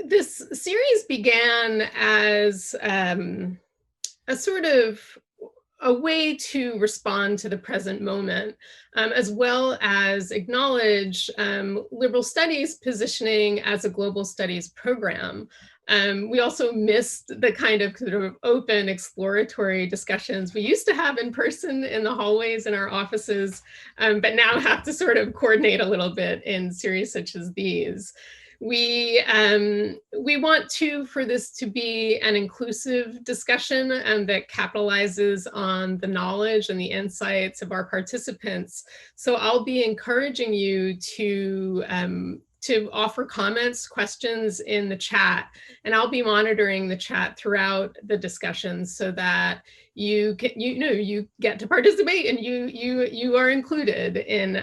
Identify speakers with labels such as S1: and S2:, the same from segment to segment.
S1: This series began as a sort of a way to respond to the present moment, as well as acknowledge liberal studies positioning as a global studies program. We also missed the kind of sort of open exploratory discussions we used to have in person in the hallways in our offices, but now have to sort of coordinate a little bit in series such as these. We want for this to be an inclusive discussion that capitalizes on the knowledge and the insights of our participants. So I'll be encouraging you to offer comments, questions in the chat, and I'll be monitoring the chat throughout the discussion so that you get to participate and you are included in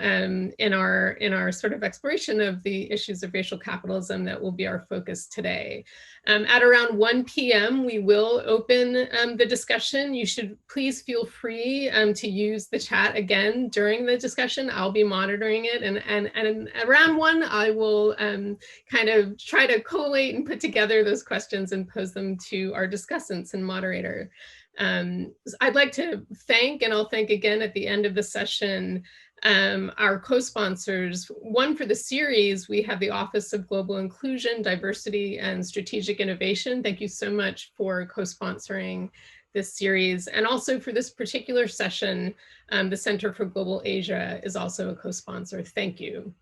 S1: our sort of exploration of the issues of racial capitalism that will be our focus today. At around 1 p.m. we will open the discussion. You should please feel free to use the chat again during the discussion. I'll be monitoring it, and around 1 I will kind of try to collate and put together those questions and pose them to our discussants and moderator. I'd like to thank, and I'll thank again at the end of the session, our co-sponsors. One, for the series, we have the Office of Global Inclusion, Diversity, and Strategic Innovation. Thank you so much for co-sponsoring this series. And also for this particular session, the Center for Global Asia is also a co-sponsor. Thank you.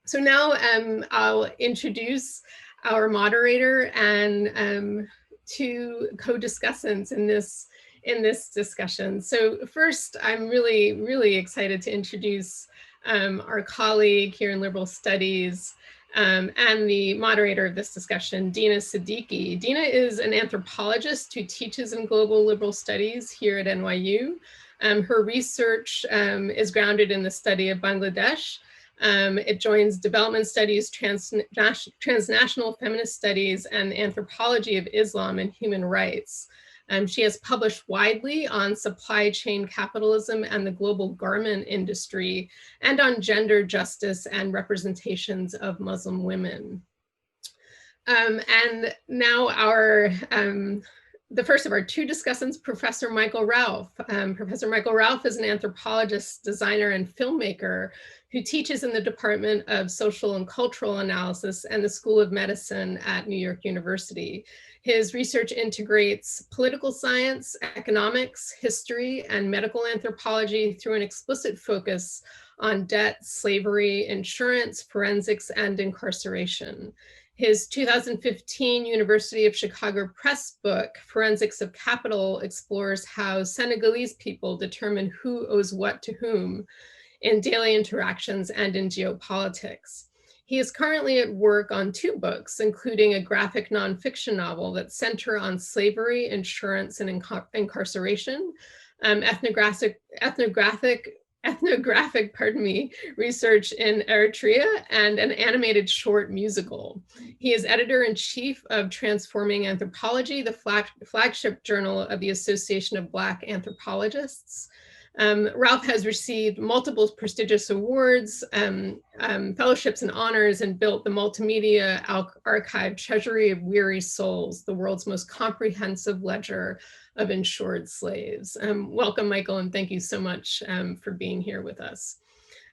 S1: So now I'll introduce our moderator and two co-discussants in this discussion. So first, I'm really excited to introduce our colleague here in Liberal Studies and the moderator of this discussion, Dina Siddiqui. Dina is an anthropologist who teaches in global liberal studies here at NYU. Her research is grounded in the study of Bangladesh. It joins development studies, transnational feminist studies, and anthropology of Islam and human rights. She has published widely on supply chain capitalism and the global garment industry, and on gender justice and representations of Muslim women. And now the first of our two discussants, Professor Michael Ralph. Professor Michael Ralph is an anthropologist, designer, and filmmaker who teaches in the Department of Social and Cultural Analysis and the School of Medicine at New York University. His research integrates political science, economics, history, and medical anthropology through an explicit focus on debt, slavery, insurance, forensics, and incarceration. His 2015 University of Chicago Press book, Forensics of Capital, explores how Senegalese people determine who owes what to whom in daily interactions and in geopolitics. He is currently at work on two books, including a graphic nonfiction novel that center on slavery, insurance, and incarceration, ethnographic research in Eritrea, and an animated short musical. He is editor-in-chief of Transforming Anthropology, the flagship journal of the Association of Black Anthropologists. Ralph has received multiple prestigious awards, fellowships, and honors, and built the multimedia archive Treasury of Weary Souls, the world's most comprehensive ledger of insured slaves. Welcome, Michael, and thank you so much for being here with us.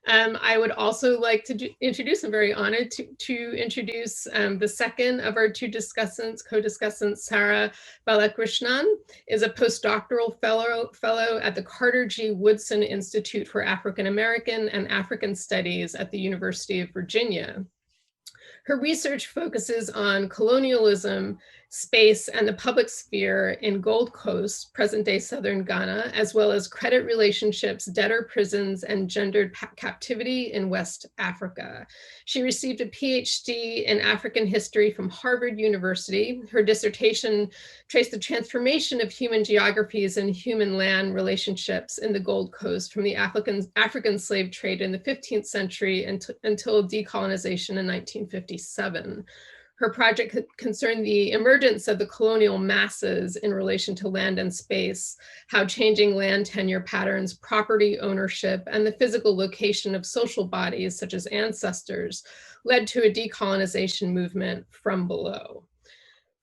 S1: I would also like to introduce, I'm very honored to introduce the second of our two co-discussants, Sarah Balakrishnan, is a postdoctoral fellow at the Carter G. Woodson Institute for African American and African Studies at the University of Virginia. Her research focuses on colonialism, space, and the public sphere in Gold Coast, present-day southern Ghana, as well as credit relationships, debtor prisons, and gendered captivity in West Africa. She received a PhD in African history from Harvard University. Her dissertation traced the transformation of human geographies and human-land relationships in the Gold Coast from the African slave trade in the 15th century until decolonization in 1957. Her project concerned the emergence of the colonial masses in relation to land and space, how changing land tenure patterns, property ownership, and the physical location of social bodies, such as ancestors, led to a decolonization movement from below.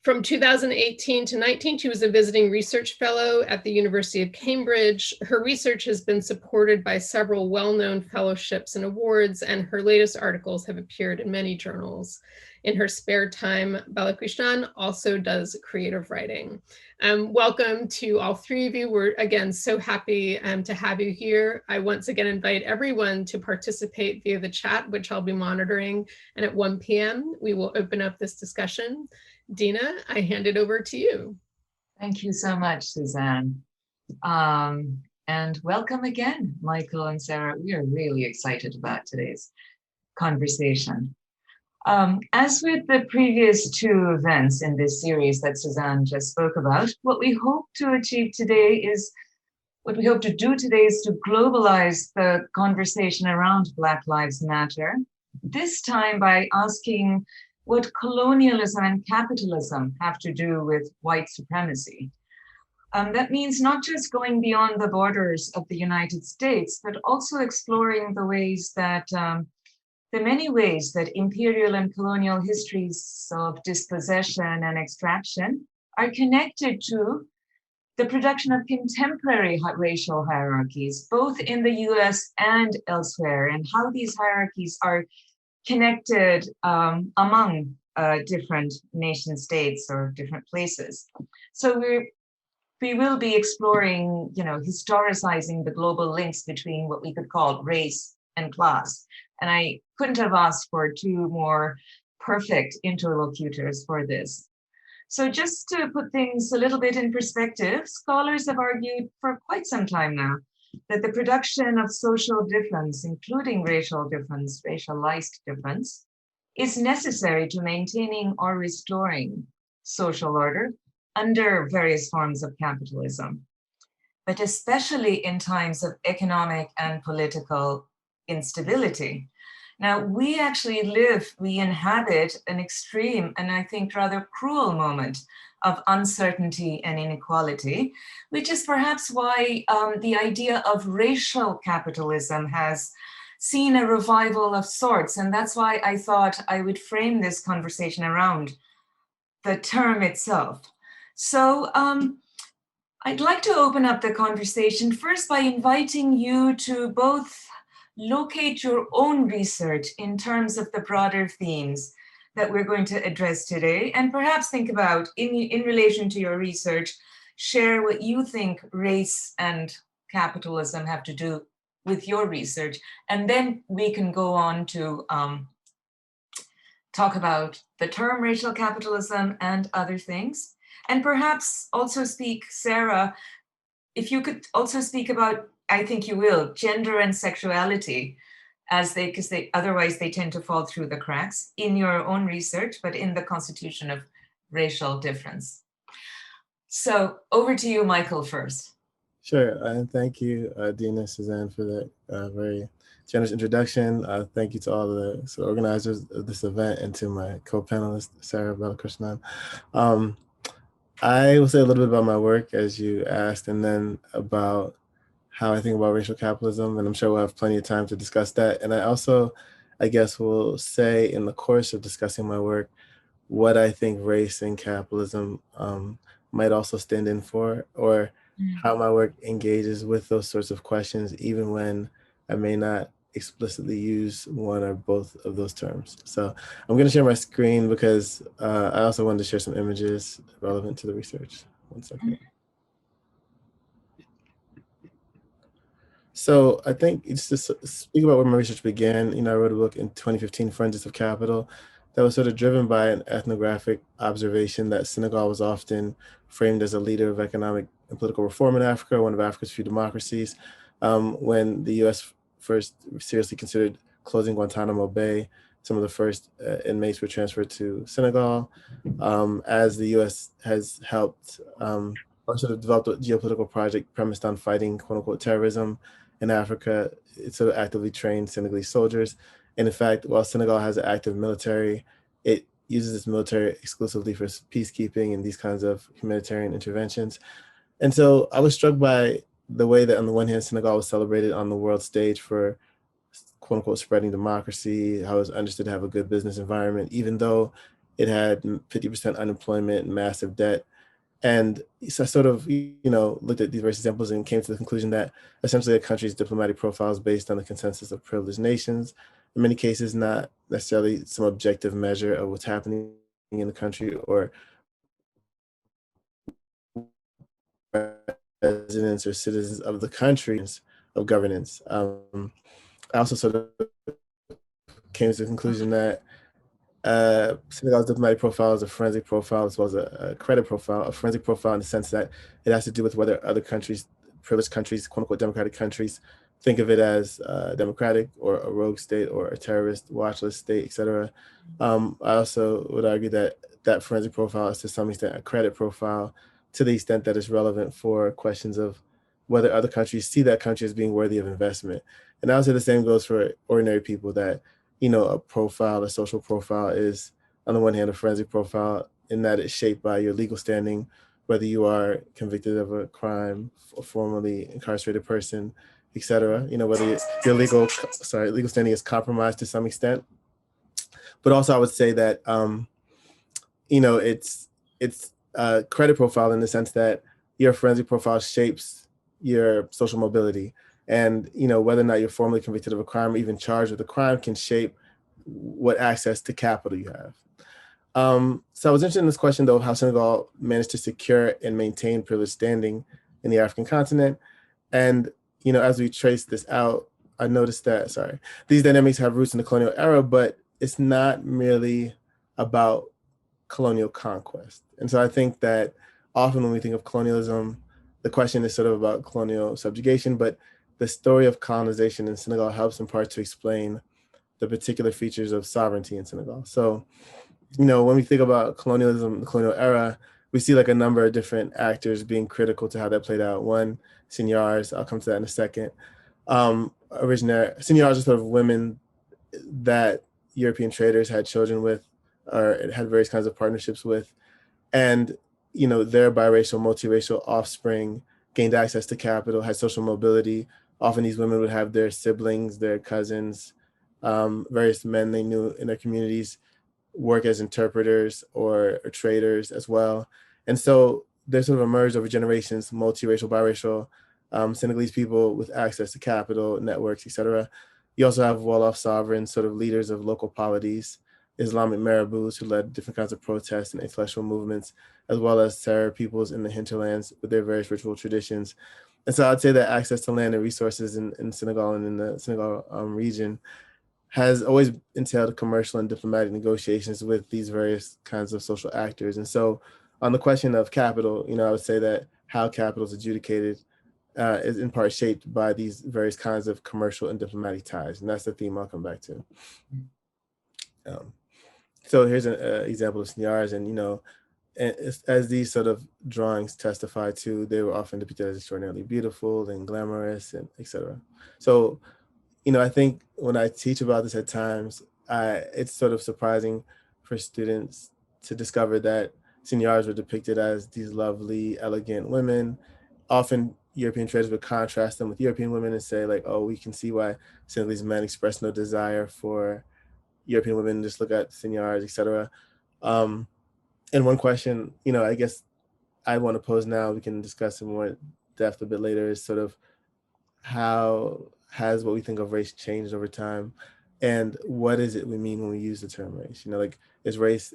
S1: From 2018 to 19, she was a visiting research fellow at the University of Cambridge. Her research has been supported by several well-known fellowships and awards, and her latest articles have appeared in many journals. In her spare time, Balakrishnan also does creative writing. Welcome to all three of you. We're, again, so happy to have you here. I once again invite everyone to participate via the chat, which I'll be monitoring. And at 1 p.m., we will open up this discussion. Dina, I hand it over to you.
S2: Thank you so much, Suzanne. And welcome again, Michael and Sarah. We are really excited about today's conversation. As with the previous two events in this series that Suzanne just spoke about, what we hope to do today is to globalize the conversation around Black Lives Matter, this time by asking what colonialism and capitalism have to do with white supremacy. That means not just going beyond the borders of the United States, but also exploring the ways that, the many ways that imperial and colonial histories of dispossession and extraction are connected to the production of contemporary racial hierarchies, both in the US and elsewhere, and how these hierarchies are connected among different nation states or different places. So we will be exploring, historicizing the global links between what we could call race and class. And I couldn't have asked for two more perfect interlocutors for this. So just to put things a little bit in perspective, scholars have argued for quite some time now that the production of social difference, including racial difference, racialized difference, is necessary to maintaining or restoring social order under various forms of capitalism, but especially in times of economic and political instability. Now, we inhabit an extreme and I think rather cruel moment of uncertainty and inequality, which is perhaps why the idea of racial capitalism has seen a revival of sorts. And that's why I thought I would frame this conversation around the term itself. So I'd like to open up the conversation first by inviting you to both locate your own research in terms of the broader themes that we're going to address today, and perhaps think about, in relation to your research, share what you think race and capitalism have to do with your research. And then we can go on to talk about the term racial capitalism and other things. And perhaps also speak, Sarah, if you could also speak about, I think you will, gender and sexuality, because otherwise they tend to fall through the cracks in your own research, but in the constitution of racial difference. So over to you, Michael, first.
S3: Sure, and thank you, Dina, Suzanne, for that very generous introduction. Thank you to all the organizers of this event and to my co-panelist, Sarah Balakrishnan. I will say a little bit about my work, as you asked, and then about how I think about racial capitalism, and I'm sure we'll have plenty of time to discuss that. And I also, I guess, will say in the course of discussing my work, what I think race and capitalism might also stand in for, or how my work engages with those sorts of questions, even when I may not explicitly use one or both of those terms. So I'm going to share my screen because I also wanted to share some images relevant to the research. One second. So I think just to speak about where my research began, I wrote a book in 2015, Fringes of Capital, that was sort of driven by an ethnographic observation that Senegal was often framed as a leader of economic and political reform in Africa, one of Africa's few democracies. When the US first seriously considered closing Guantanamo Bay, some of the first inmates were transferred to Senegal. As the US has helped or sort of developed a geopolitical project premised on fighting quote unquote terrorism in Africa, it sort of actively trained Senegalese soldiers. And in fact, while Senegal has an active military, it uses its military exclusively for peacekeeping and these kinds of humanitarian interventions. And so I was struck by the way that on the one hand, Senegal was celebrated on the world stage for quote unquote spreading democracy, how it was understood to have a good business environment, even though it had 50% unemployment and massive debt. And so I sort of, looked at these various examples and came to the conclusion that essentially a country's diplomatic profile is based on the consensus of privileged nations. In many cases, not necessarily some objective measure of what's happening in the country or residents or citizens of the countries of governance. I also sort of came to the conclusion that Senegal's diplomatic profile is a forensic profile as well as a credit profile, a forensic profile in the sense that it has to do with whether other countries, privileged countries, quote unquote democratic countries, think of it as democratic or a rogue state or a terrorist watch list state, et cetera. I also would argue that that forensic profile is to some extent a credit profile to the extent that it's relevant for questions of whether other countries see that country as being worthy of investment. And I would say the same goes for ordinary people, that a profile, a social profile is on the one hand a forensic profile in that it's shaped by your legal standing, whether you are convicted of a crime, a formerly incarcerated person, et cetera, whether your legal standing is compromised to some extent. But also I would say that, it's a credit profile in the sense that your forensic profile shapes your social mobility. And whether or not you're formally convicted of a crime or even charged with a crime can shape what access to capital you have. So I was interested in this question, though, of how Senegal managed to secure and maintain privileged standing in the African continent. And as we trace this out, I noticed that, these dynamics have roots in the colonial era, but it's not merely about colonial conquest. And so I think that often when we think of colonialism, the question is sort of about colonial subjugation, but the story of colonization in Senegal helps in part to explain the particular features of sovereignty in Senegal. So, when we think about colonialism, the colonial era, we see like a number of different actors being critical to how that played out. One, seigneurs, I'll come to that in a second. Seigneurs are sort of women that European traders had children with or had various kinds of partnerships with. And, their biracial, multiracial offspring gained access to capital, had social mobility. Often these women would have their siblings, their cousins, various men they knew in their communities work as interpreters or traders as well. And so they sort of emerged over generations, multiracial, biracial, Senegalese people with access to capital, networks, et cetera. You also have Wolof sovereigns, sort of leaders of local polities, Islamic marabouts who led different kinds of protests and intellectual movements, as well as Sarah peoples in the hinterlands with their various ritual traditions. And so I'd say that access to land and resources in Senegal and in the Senegal region has always entailed commercial and diplomatic negotiations with these various kinds of social actors. And so on the question of capital, I would say that how capital is adjudicated is in part shaped by these various kinds of commercial and diplomatic ties. And that's the theme I'll come back to. So here's an example of seigneurs, and as these sort of drawings testify to, they were often depicted as extraordinarily beautiful and glamorous and et cetera. So, I think when I teach about this at times, it's sort of surprising for students to discover that seigneurs were depicted as these lovely, elegant women. Often European traders would contrast them with European women and say like, oh, we can see why Senegalese men express no desire for European women, just look at seigneurs, et cetera. And one question, I guess I want to pose now, we can discuss in more depth a bit later, is sort of how has what we think of race changed over time? And what is it we mean when we use the term race? Is race,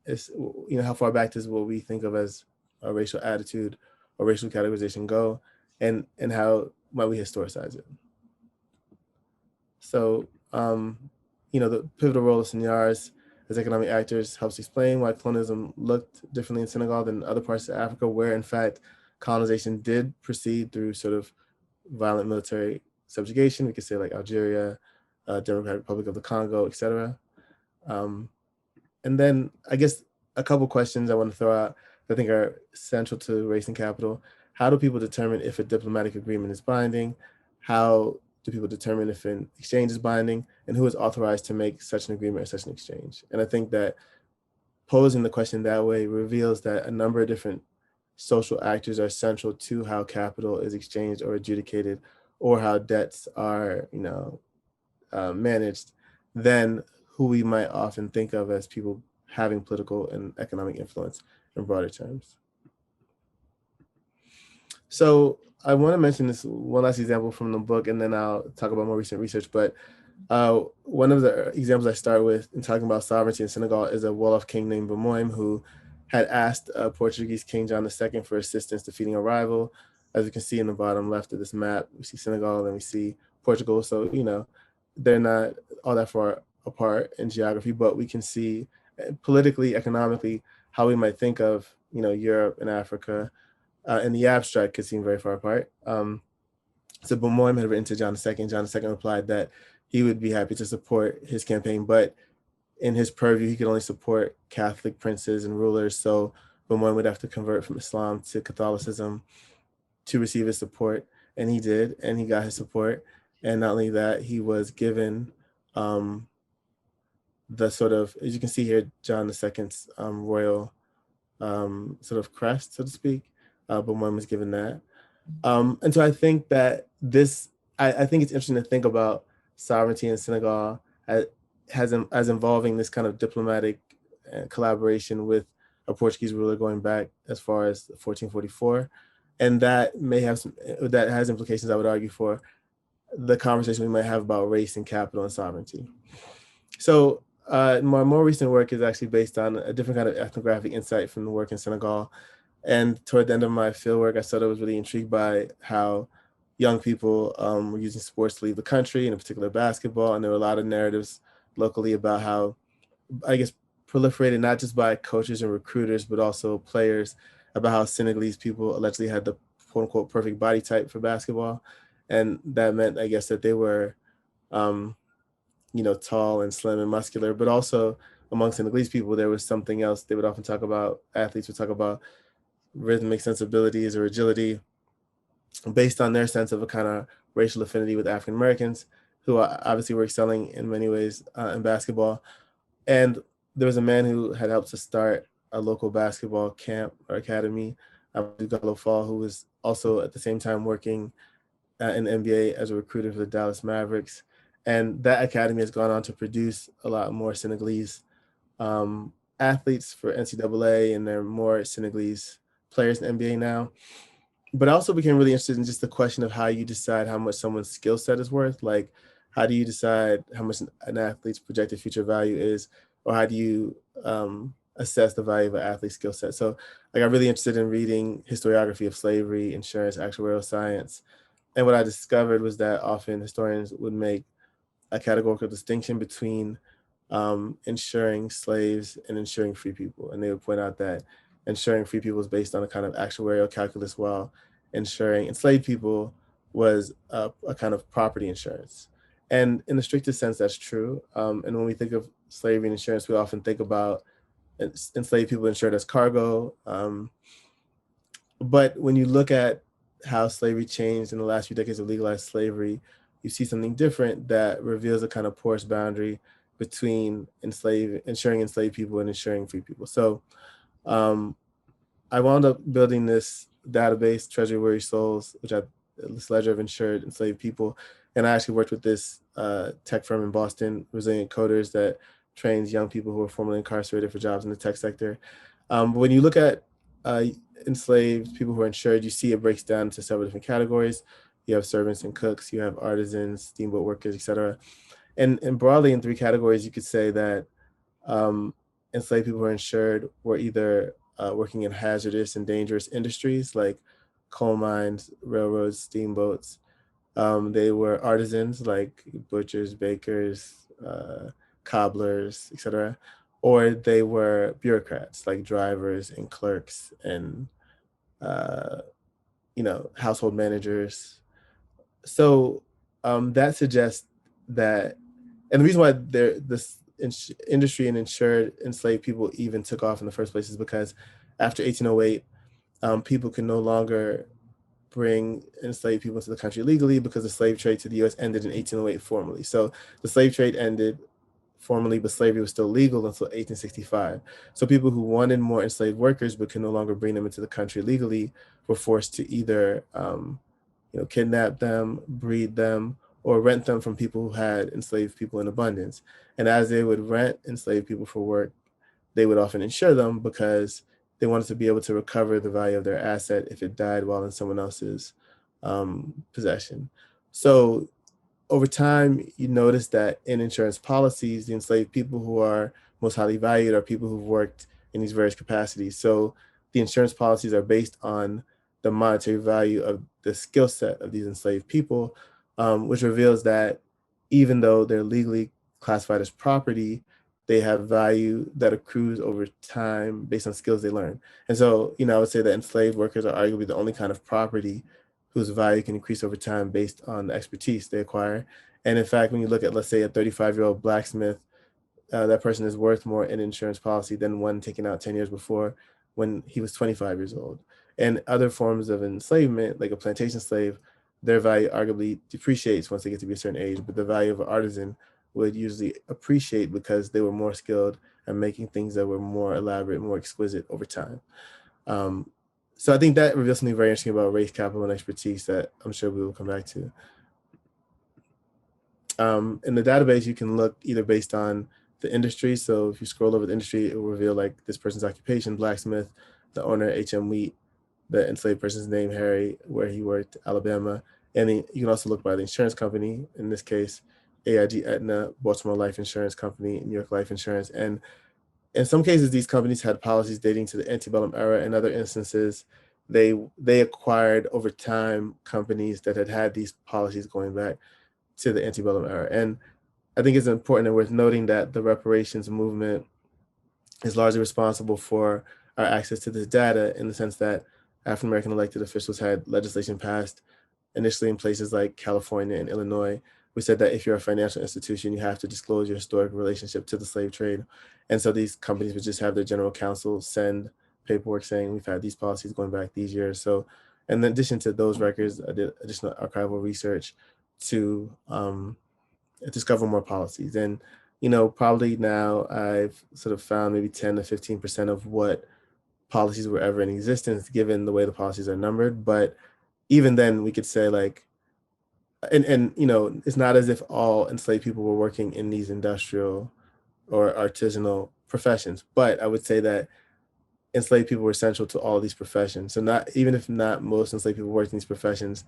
S3: how far back does what we think of as a racial attitude or racial categorization go? And how might we historicize it? So, the pivotal role of seigneurs as economic actors helps explain why colonialism looked differently in Senegal than other parts of Africa, where in fact colonization did proceed through sort of violent military subjugation. We could say like Algeria, Democratic Republic of the Congo, et cetera. And then I guess a couple questions I want to throw out that I think are central to race and capital. How do people determine if a diplomatic agreement is binding? How do people determine if an exchange is binding? And who is authorized to make such an agreement or such an exchange? And I think that posing the question that way reveals that a number of different social actors are central to how capital is exchanged or adjudicated, or how debts are, managed, than who we might often think of as people having political and economic influence in broader terms. So I want to mention this one last example from the book, and then I'll talk about more recent research. But one of the examples I start with in talking about sovereignty in Senegal is a Wolof king named Bamoim, who had asked Portuguese King John II for assistance defeating a rival. As you can see in the bottom left of this map, we see Senegal and we see Portugal. So, they're not all that far apart in geography, but we can see politically, economically, how we might think of, Europe and Africa in the abstract could seem very far apart. So Bamoim had written to John II. John II replied that he would be happy to support his campaign, but in his purview, he could only support Catholic princes and rulers. So Bamoim would have to convert from Islam to Catholicism to receive his support. And he did, and he got his support. And not only that, he was given the sort of, as you can see here, John II's royal sort of crest, so to speak. Bamoim was given that. And so I think that I think it's interesting to think about sovereignty in Senegal as involving this kind of diplomatic collaboration with a Portuguese ruler going back as far as 1444. And that has implications, I would argue, for the conversation we might have about race and capital and sovereignty. So my more recent work is actually based on a different kind of ethnographic insight from the work in Senegal. And toward the end of my fieldwork, I started was really intrigued by how young people were using sports to leave the country, and in particular basketball. And there were a lot of narratives locally about how, I guess, proliferated not just by coaches and recruiters, but also players, about how Senegalese people allegedly had the quote unquote perfect body type for basketball. And that meant, I guess, that they were, tall and slim and muscular, but also among Senegalese people, there was something else they would often talk about. Athletes would talk about rhythmic sensibilities or agility based on their sense of a kind of racial affinity with African Americans, who obviously were excelling in many ways in basketball. And there was a man who had helped to start a local basketball camp or academy, Gallo Fall, who was also at the same time working in the NBA as a recruiter for the Dallas Mavericks. And that academy has gone on to produce a lot more Senegalese athletes for NCAA, and there are more Senegalese players in the NBA now. But I also became really interested in just the question of how you decide how much someone's skill set is worth. Like, how do you decide how much an athlete's projected future value is, or how do you assess the value of an athlete's skill set? So I got really interested in reading historiography of slavery, insurance, actuarial science. And what I discovered was that often historians would make a categorical distinction between insuring slaves and insuring free people. And they would point out that insuring free people is based on a kind of actuarial calculus, while insuring enslaved people was a kind of property insurance. And in the strictest sense, that's true. And when we think of slavery and insurance, we often think about enslaved people insured as cargo. But when you look at how slavery changed in the last few decades of legalized slavery, you see something different that reveals a kind of porous boundary between insuring enslaved people and insuring free people. So I wound up building this database, Treasury Weary Souls, this ledger of insured enslaved people. And I actually worked with this tech firm in Boston, Resilient Coders, that trains young people who are formerly incarcerated for jobs in the tech sector. But when you look at enslaved people who are insured, you see it breaks down into several different categories. You have servants and cooks, you have artisans, steamboat workers, et cetera. And broadly in three categories, you could say that enslaved people who are insured were either working in hazardous and dangerous industries like coal mines, railroads, steamboats. They were artisans like butchers, bakers, cobblers, et cetera. Or they were bureaucrats like drivers and clerks and household managers. So that suggests that, and the reason why this industry and insured enslaved people even took off in the first place is because after 1808, people could no longer bring enslaved people into the country legally because the slave trade to the US ended in 1808 formally. So the slave trade ended formally, but slavery was still legal until 1865. So people who wanted more enslaved workers but could no longer bring them into the country legally were forced to either kidnap them, breed them, or rent them from people who had enslaved people in abundance. And as they would rent enslaved people for work, they would often insure them because they wanted to be able to recover the value of their asset if it died while in someone else's possession. So over time, you notice that in insurance policies, the enslaved people who are most highly valued are people who've worked in these various capacities. So the insurance policies are based on the monetary value of the skill set of these enslaved people, which reveals that even though they're legally classified as property, they have value that accrues over time based on skills they learn. And so, I would say that enslaved workers are arguably the only kind of property whose value can increase over time based on the expertise they acquire. And in fact, when you look at, let's say, a 35-year-old blacksmith, that person is worth more in insurance policy than one taken out 10 years before when he was 25 years old. And other forms of enslavement, like a plantation slave, their value arguably depreciates once they get to be a certain age, but the value of an artisan would usually appreciate because they were more skilled at making things that were more elaborate, more exquisite over time. So I think that reveals something very interesting about race, capital, and expertise that I'm sure we will come back to. In the database, you can look either based on the industry. So if you scroll over the industry, it will reveal like this person's occupation, blacksmith, the owner, HM Wheat, the enslaved person's name, Harry, where he worked, Alabama. And then you can also look by the insurance company, in this case, AIG, Aetna, Baltimore Life Insurance Company, New York Life Insurance. And in some cases, these companies had policies dating to the antebellum era. In other instances, they acquired over time companies that had these policies going back to the antebellum era. And I think it's important and worth noting that the reparations movement is largely responsible for our access to this data in the sense that African-American elected officials had legislation passed initially in places like California and Illinois. We said that if you're a financial institution, you have to disclose your historic relationship to the slave trade. And so these companies would just have their general counsel send paperwork saying we've had these policies going back these years. So in addition to those records, I did additional archival research to discover more policies. And, probably now I've sort of found maybe 10 to 15% of what policies were ever in existence, given the way the policies are numbered. But even then we could say like, and it's not as if all enslaved people were working in these industrial or artisanal professions, but I would say that enslaved people were central to all of these professions. So not, even if not most enslaved people worked in these professions,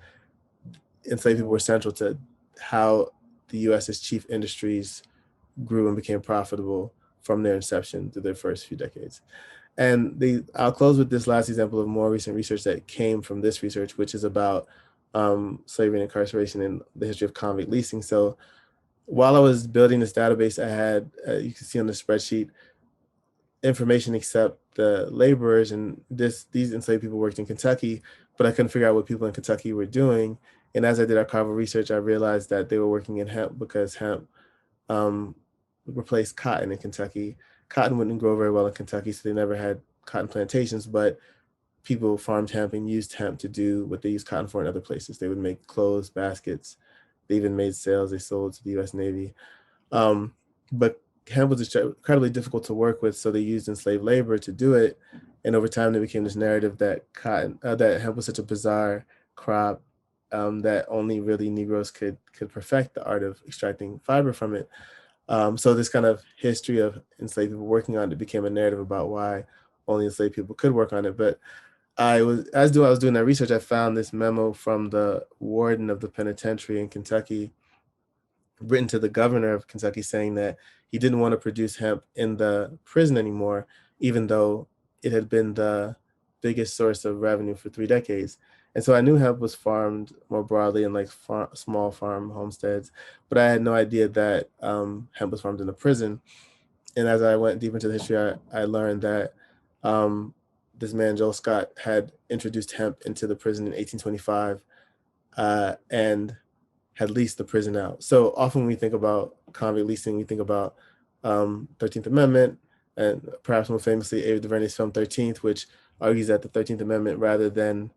S3: enslaved people were central to how the US's chief industries grew and became profitable from their inception through their first few decades. And I'll close with this last example of more recent research that came from this research, which is about slavery and incarceration and the history of convict leasing. So while I was building this database, I had, you can see on the spreadsheet, information except the laborers, and these enslaved people worked in Kentucky, but I couldn't figure out what people in Kentucky were doing. And as I did archival research, I realized that they were working in hemp because hemp replaced cotton in Kentucky. Cotton wouldn't grow very well in Kentucky, so they never had cotton plantations, but people farmed hemp and used hemp to do what they used cotton for in other places. They would make clothes, baskets. They even made sails they sold to the US Navy. But hemp was incredibly difficult to work with, so they used enslaved labor to do it. And over time, there became this narrative that that hemp was such a bizarre crop that only really Negroes could perfect the art of extracting fiber from it. So this kind of history of enslaved people working on it became a narrative about why only enslaved people could work on it. But as I was doing that research, I found this memo from the warden of the penitentiary in Kentucky, written to the governor of Kentucky, saying that he didn't want to produce hemp in the prison anymore, even though it had been the biggest source of revenue for 3 decades. And so I knew hemp was farmed more broadly in like small farm homesteads, but I had no idea that hemp was farmed in a prison. And as I went deep into the history, I learned that this man, Joel Scott, had introduced hemp into the prison in 1825 and had leased the prison out. So often when we think about convict leasing, we think about 13th Amendment, and perhaps more famously, Ava DuVernay's film 13th, which argues that the 13th Amendment, rather than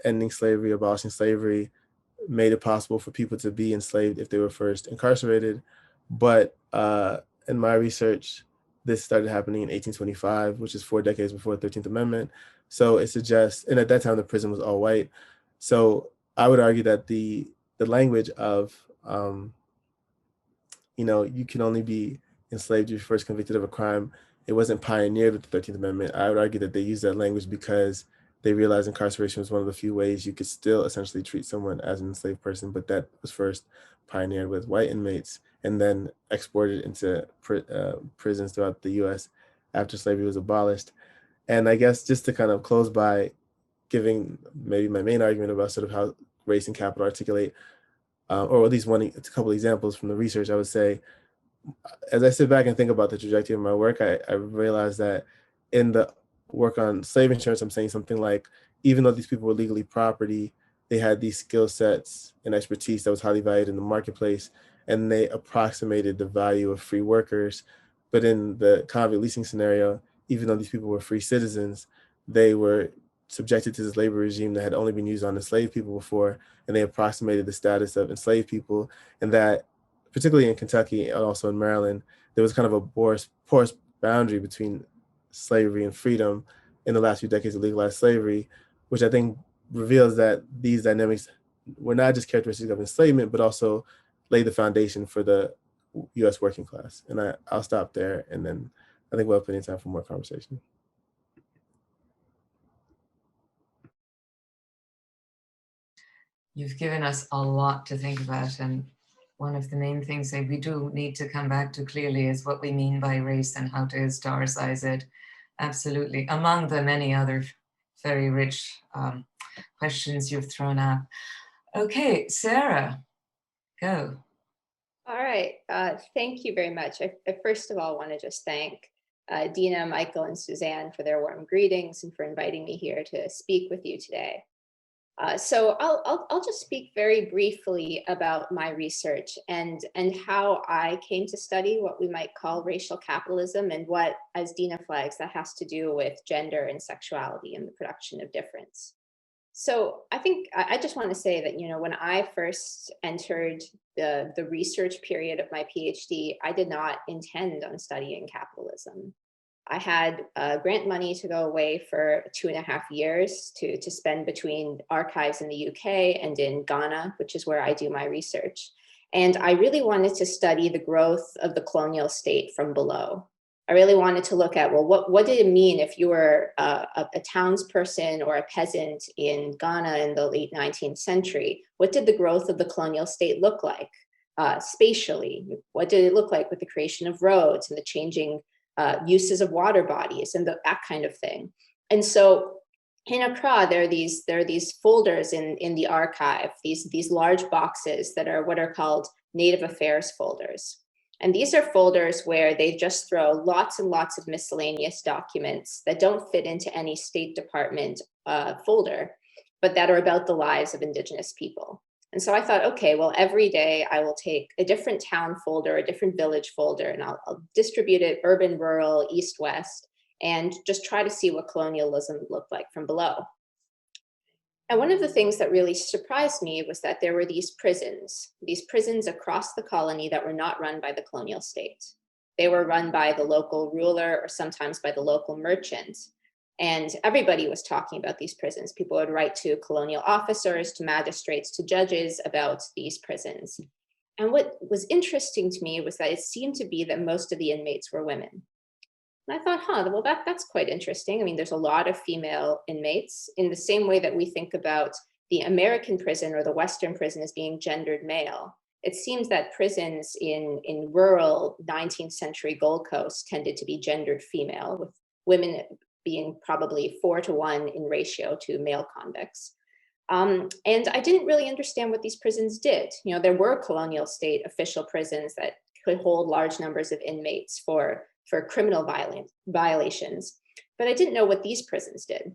S3: ending slavery, abolishing slavery, made it possible for people to be enslaved if they were first incarcerated. But in my research, this started happening in 1825, which is 4 decades before the 13th Amendment. So it suggests, and at that time the prison was all white. So I would argue that the language of, you can only be enslaved if you're first convicted of a crime, it wasn't pioneered with the 13th Amendment. I would argue that they used that language because they realized incarceration was one of the few ways you could still essentially treat someone as an enslaved person, but that was first pioneered with white inmates and then exported into prisons throughout the US after slavery was abolished. And I guess just to kind of close by giving maybe my main argument about sort of how race and capital articulate, or at least a couple examples from the research, I would say, as I sit back and think about the trajectory of my work, I realized that in the work on slave insurance, I'm saying something like, even though these people were legally property, they had these skill sets and expertise that was highly valued in the marketplace, and they approximated the value of free workers. But in the convict leasing scenario, even though these people were free citizens, they were subjected to this labor regime that had only been used on enslaved people before, and they approximated the status of enslaved people, and that particularly in Kentucky and also in Maryland, there was kind of a porous boundary between slavery and freedom in the last few decades of legalized slavery, which I think reveals that these dynamics were not just characteristics of enslavement, but also laid the foundation for the US working class. And I'll stop there, and then I think we'll have plenty of time for more conversation.
S2: You've given us a lot to think about, and one of the main things that we do need to come back to clearly is what we mean by race and how to historicize it. Absolutely, among the many other very rich questions you've thrown up. Okay, Sarah, go.
S4: All right, thank you very much. I first of all want to just thank Dina, Michael, and Suzanne for their warm greetings and for inviting me here to speak with you today. So I'll just speak very briefly about my research and how I came to study what we might call racial capitalism, and what, as Dina flags, that has to do with gender and sexuality and the production of difference. So I think I just want to say that, when I first entered the research period of my PhD, I did not intend on studying capitalism. I had grant money to go away for 2.5 years to spend between archives in the UK and in Ghana, which is where I do my research. And I really wanted to study the growth of the colonial state from below. I really wanted to look at, well, what did it mean if you were a townsperson or a peasant in Ghana in the late 19th century? What did the growth of the colonial state look like spatially? What did it look like with the creation of roads and the changing uses of water bodies and that kind of thing? And so in Accra, there are these folders in the archive, these large boxes that are what are called Native Affairs folders. And these are folders where they just throw lots and lots of miscellaneous documents that don't fit into any State Department folder, but that are about the lives of Indigenous people. And so I thought, okay, well, every day I will take a different town folder, a different village folder, and I'll distribute it urban, rural, east, west, and just try to see what colonialism looked like from below. And one of the things that really surprised me was that there were these prisons across the colony that were not run by the colonial state. They were run by the local ruler or sometimes by the local merchant. And everybody was talking about these prisons. People would write to colonial officers, to magistrates, to judges about these prisons. And what was interesting to me was that it seemed to be that most of the inmates were women. And I thought, well, that's quite interesting. I mean, there's a lot of female inmates in the same way that we think about the American prison or the Western prison as being gendered male. It seems that prisons in rural 19th century Gold Coast tended to be gendered female, with women being probably 4-to-1 in ratio to male convicts. And I didn't really understand what these prisons did. There were colonial state official prisons that could hold large numbers of inmates for criminal violations, but I didn't know what these prisons did.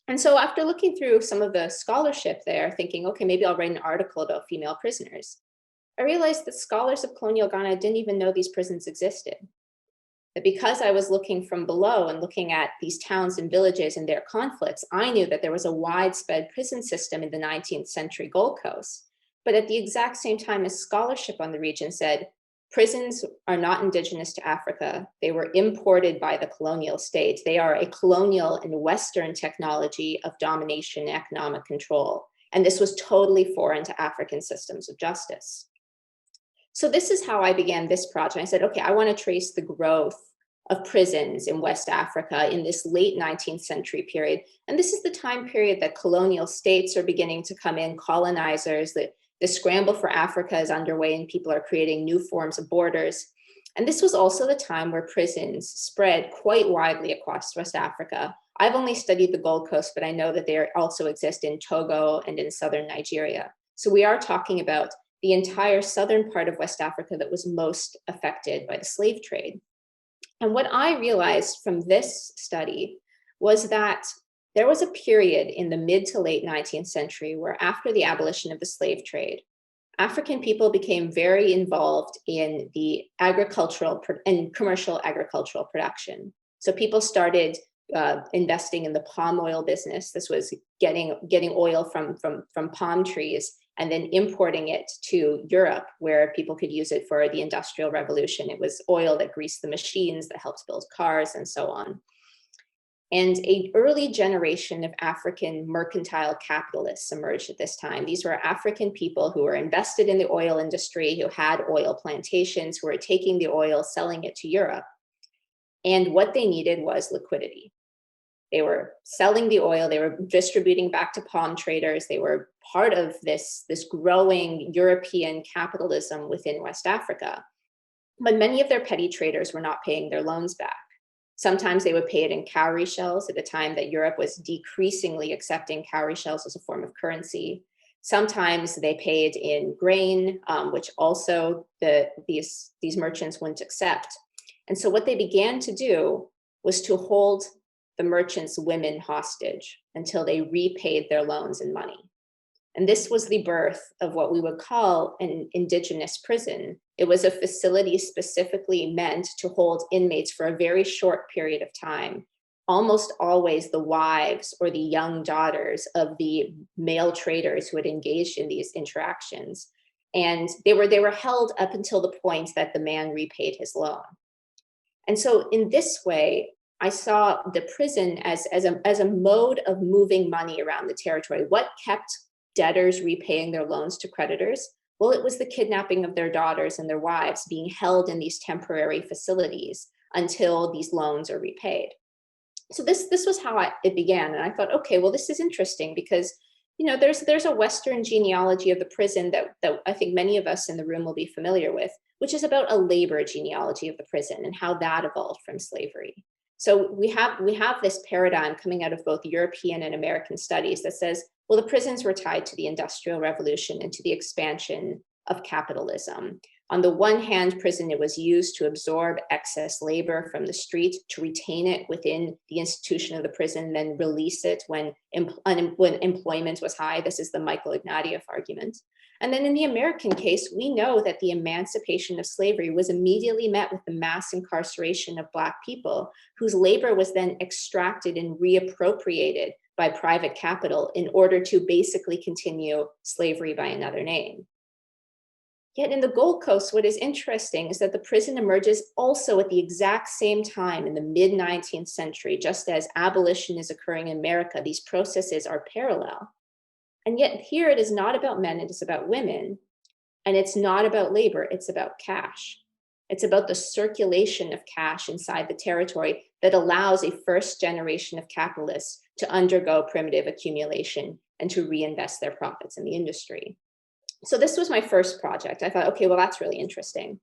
S4: And so after looking through some of the scholarship there, thinking, okay, maybe I'll write an article about female prisoners, I realized that scholars of colonial Ghana didn't even know these prisons existed. That because I was looking from below and looking at these towns and villages and their conflicts, I knew that there was a widespread prison system in the 19th century Gold Coast. But at the exact same time as scholarship on the region said, prisons are not indigenous to Africa. They were imported by the colonial state. They are a colonial and Western technology of domination and economic control. And this was totally foreign to African systems of justice. So this is how I began this project. I said, okay, I want to trace the growth of prisons in West Africa in this late 19th century period. And this is the time period that colonial states are beginning to come in, colonizers, the scramble for Africa is underway and people are creating new forms of borders. And this was also the time where prisons spread quite widely across West Africa. I've only studied the Gold Coast, but I know that they also exist in Togo and in southern Nigeria. So we are talking about the entire southern part of West Africa that was most affected by the slave trade. And what I realized from this study was that there was a period in the mid to late 19th century where, after the abolition of the slave trade, African people became very involved in the agricultural and commercial agricultural production. So people started investing in the palm oil business. This was getting oil from palm trees and then importing it to Europe, where people could use it for the Industrial Revolution. It was oil that greased the machines, that helped build cars, and so on. And an early generation of African mercantile capitalists emerged at this time. These were African people who were invested in the oil industry, who had oil plantations, who were taking the oil, selling it to Europe. And what they needed was liquidity. They were selling the oil, they were distributing back to palm traders, they were part of this growing European capitalism within West Africa. But many of their petty traders were not paying their loans back. Sometimes they would pay it in cowrie shells at a time that Europe was decreasingly accepting cowrie shells as a form of currency. Sometimes they paid in grain, which also these merchants wouldn't accept. And so what they began to do was to hold the merchants' women hostage until they repaid their loans in money. And this was the birth of what we would call an indigenous prison. It was a facility specifically meant to hold inmates for a very short period of time, almost always the wives or the young daughters of the male traders who had engaged in these interactions. And they were held up until the point that the man repaid his loan. And so in this way, I saw the prison as a mode of moving money around the territory. What kept debtors repaying their loans to creditors? Well, it was the kidnapping of their daughters and their wives being held in these temporary facilities until these loans are repaid. So this was how it began. And I thought, okay, well, this is interesting because, there's a Western genealogy of the prison that I think many of us in the room will be familiar with, which is about a labor genealogy of the prison and how that evolved from slavery. So we have this paradigm coming out of both European and American studies that says, well, the prisons were tied to the Industrial Revolution and to the expansion of capitalism. On the one hand, prison, it was used to absorb excess labor from the street, to retain it within the institution of the prison, then release it when employment was high. This is the Michael Ignatieff argument. And then in the American case, we know that the emancipation of slavery was immediately met with the mass incarceration of Black people, whose labor was then extracted and reappropriated by private capital in order to basically continue slavery by another name. Yet in the Gold Coast, what is interesting is that the prison emerges also at the exact same time in the mid-19th century. Just as abolition is occurring in America, these processes are parallel. And yet here it is not about men, it is about women. And it's not about labor, it's about cash. It's about the circulation of cash inside the territory that allows a first generation of capitalists to undergo primitive accumulation and to reinvest their profits in the industry. So this was my first project. I thought, okay, well, that's really interesting.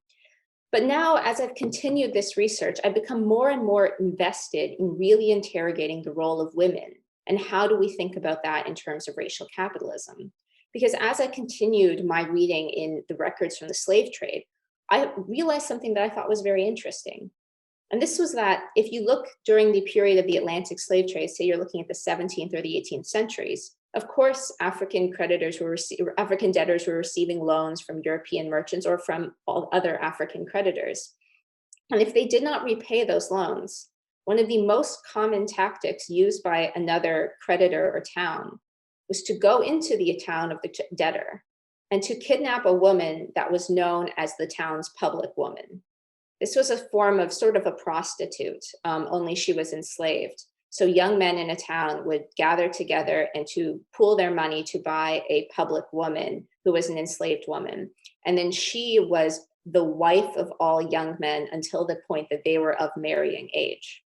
S4: But now, as I've continued this research, I've become more and more invested in really interrogating the role of women and how do we think about that in terms of racial capitalism. Because as I continued my reading in the records from the slave trade, I realized something that I thought was very interesting. And this was that if you look during the period of the Atlantic slave trade, say you're looking at the 17th or the 18th centuries, of course, African debtors were receiving loans from European merchants or from all other African creditors. And if they did not repay those loans, one of the most common tactics used by another creditor or town was to go into the town of the debtor and to kidnap a woman that was known as the town's public woman. This was a form of sort of a prostitute, only she was enslaved. So young men in a town would gather together and to pool their money to buy a public woman who was an enslaved woman. And then she was the wife of all young men until the point that they were of marrying age.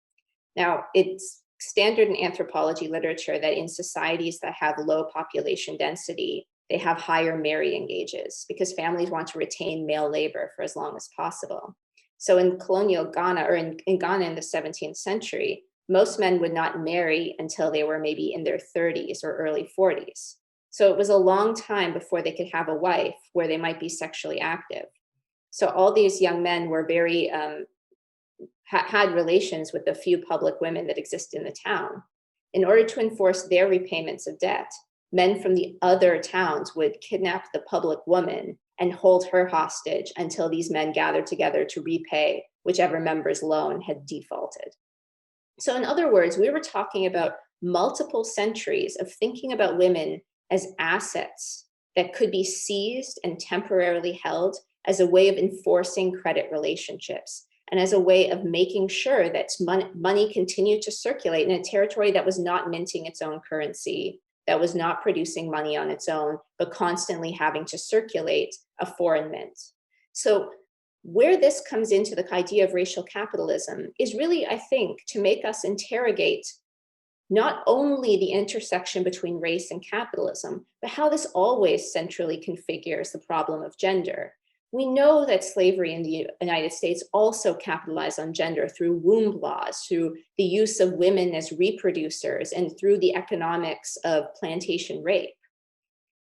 S4: Now, it's standard in anthropology literature that in societies that have low population density, they have higher marrying ages because families want to retain male labor for as long as possible. So in colonial Ghana, or in Ghana in the 17th century, most men would not marry until they were maybe in their 30s or early 40s. So it was a long time before they could have a wife where they might be sexually active. So all these young men were very, had relations with the few public women that exist in the town. In order to enforce their repayments of debt, men from the other towns would kidnap the public woman and hold her hostage until these men gathered together to repay whichever member's loan had defaulted. So in other words, we were talking about multiple centuries of thinking about women as assets that could be seized and temporarily held as a way of enforcing credit relationships and as a way of making sure that money continued to circulate in a territory that was not minting its own currency, that was not producing money on its own, but constantly having to circulate a foreign mint. So where this comes into the idea of racial capitalism is really, I think, to make us interrogate not only the intersection between race and capitalism, but how this always centrally configures the problem of gender. We know that slavery in the United States also capitalized on gender through womb laws, through the use of women as reproducers, and through the economics of plantation rape.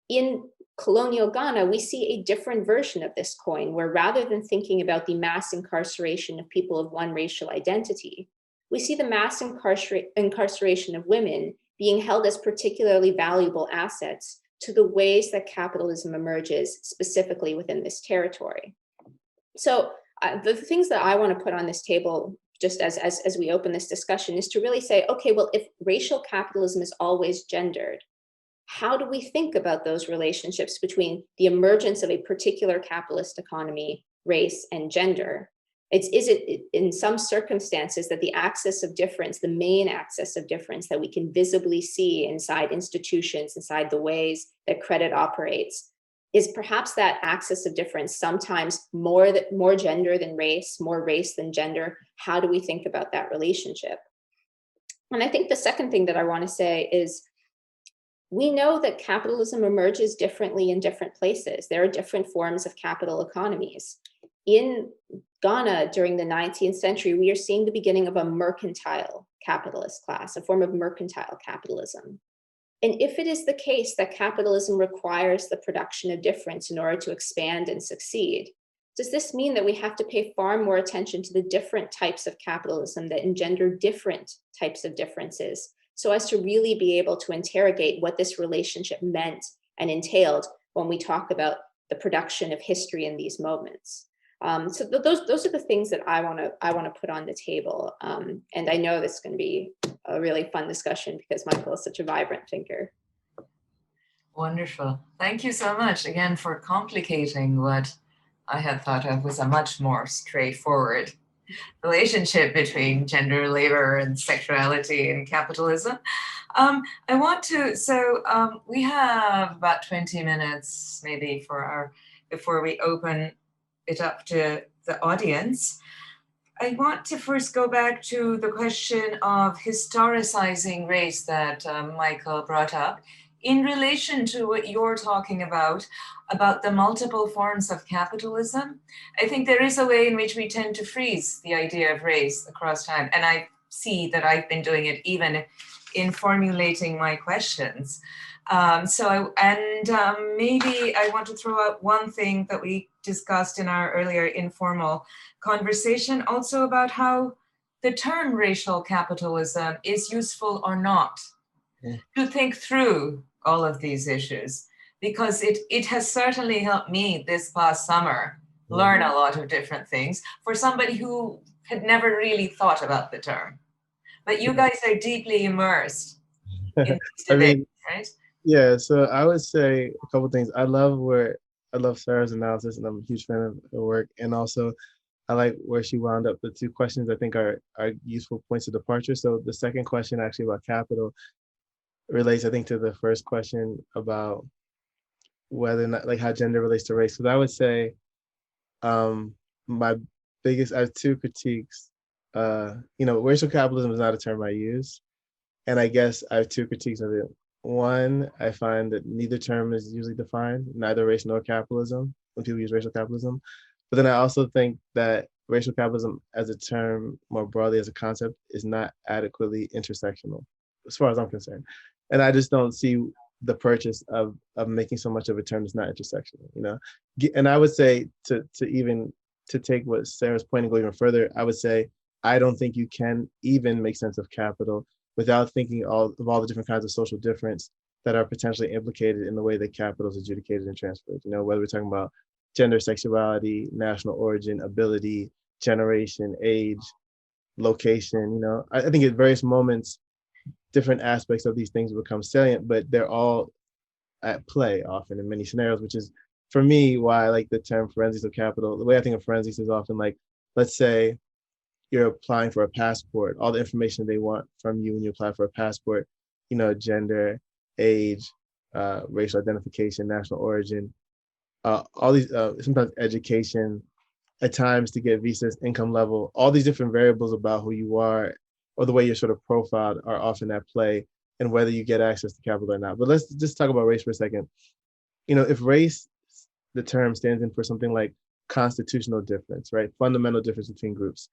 S4: In colonial Ghana, we see a different version of this coin, where rather than thinking about the mass incarceration of people of one racial identity, we see the mass incarceration of women being held as particularly valuable assets to the ways that capitalism emerges specifically within this territory. So the things that I want to put on this table, just as we open this discussion, is to really say, okay, well, if racial capitalism is always gendered, how do we think about those relationships between the emergence of a particular capitalist economy, race, and gender? Is it in some circumstances that the axis of difference, the main axis of difference that we can visibly see inside institutions, inside the ways that credit operates, is perhaps that axis of difference sometimes more gender than race, more race than gender? How do we think about that relationship? And I think the second thing that I want to say is, we know that capitalism emerges differently in different places. There are different forms of capital economies. In Ghana during the 19th century, we are seeing the beginning of a mercantile capitalist class, a form of mercantile capitalism. And if it is the case that capitalism requires the production of difference in order to expand and succeed, does this mean that we have to pay far more attention to the different types of capitalism that engender different types of differences, so as to really be able to interrogate what this relationship meant and entailed when we talk about the production of history in these moments? So those are the things that I want to put on the table, and I know this is going to be a really fun discussion because Michael is such a vibrant thinker.
S2: Wonderful. Thank you so much again for complicating what I had thought of was a much more straightforward relationship between gender, labor, and sexuality and capitalism. I want to, we have about 20 minutes maybe before we open it up to the audience. I want to first go back to the question of historicizing race that Michael brought up in relation to what you're talking about the multiple forms of capitalism. I think there is a way in which we tend to freeze the idea of race across time. And I see that I've been doing it even in formulating my questions. Maybe I want to throw out one thing that we discussed in our earlier informal conversation, also about how the term racial capitalism is useful or not to think through all of these issues, because it has certainly helped me this past summer learn a lot of different things for somebody who had never really thought about the term. But you guys are deeply immersed in these debates, right?
S3: Yeah, so I would say a couple things. I love Sarah's analysis, and I'm a huge fan of her work. And also, I like where she wound up the two questions I think are useful points of departure. So the second question actually about capital relates, I think, to the first question about whether or not, like, how gender relates to race. Because I would say um my I have two critiques. Racial capitalism is not a term I use. And I guess I have two critiques of it. One, I find that neither term is usually defined, neither race nor capitalism, when people use racial capitalism. But then I also think that racial capitalism as a term, more broadly as a concept, is not adequately intersectional, as far as I'm concerned. And I just don't see the purchase of making so much of a term that's not intersectional. And I would say to take what Sarah's point and go even further, I would say I don't think you can even make sense of capital without thinking of all the different kinds of social difference that are potentially implicated in the way that capital is adjudicated and transferred. Whether we're talking about gender, sexuality, national origin, ability, generation, age, location. I think at various moments, different aspects of these things become salient, but they're all at play often in many scenarios, which is for me why I like the term forensics of capital. The way I think of forensics is often like, let's say you're applying for a passport, all the information they want from you when you apply for a passport, gender, age, racial identification, national origin, all these, sometimes education, at times to get visas, income level, all these different variables about who you are or the way you're sort of profiled are often at play and whether you get access to capital or not. But let's just talk about race for a second. If race, the term, stands in for something like constitutional difference, right? Fundamental difference between groups.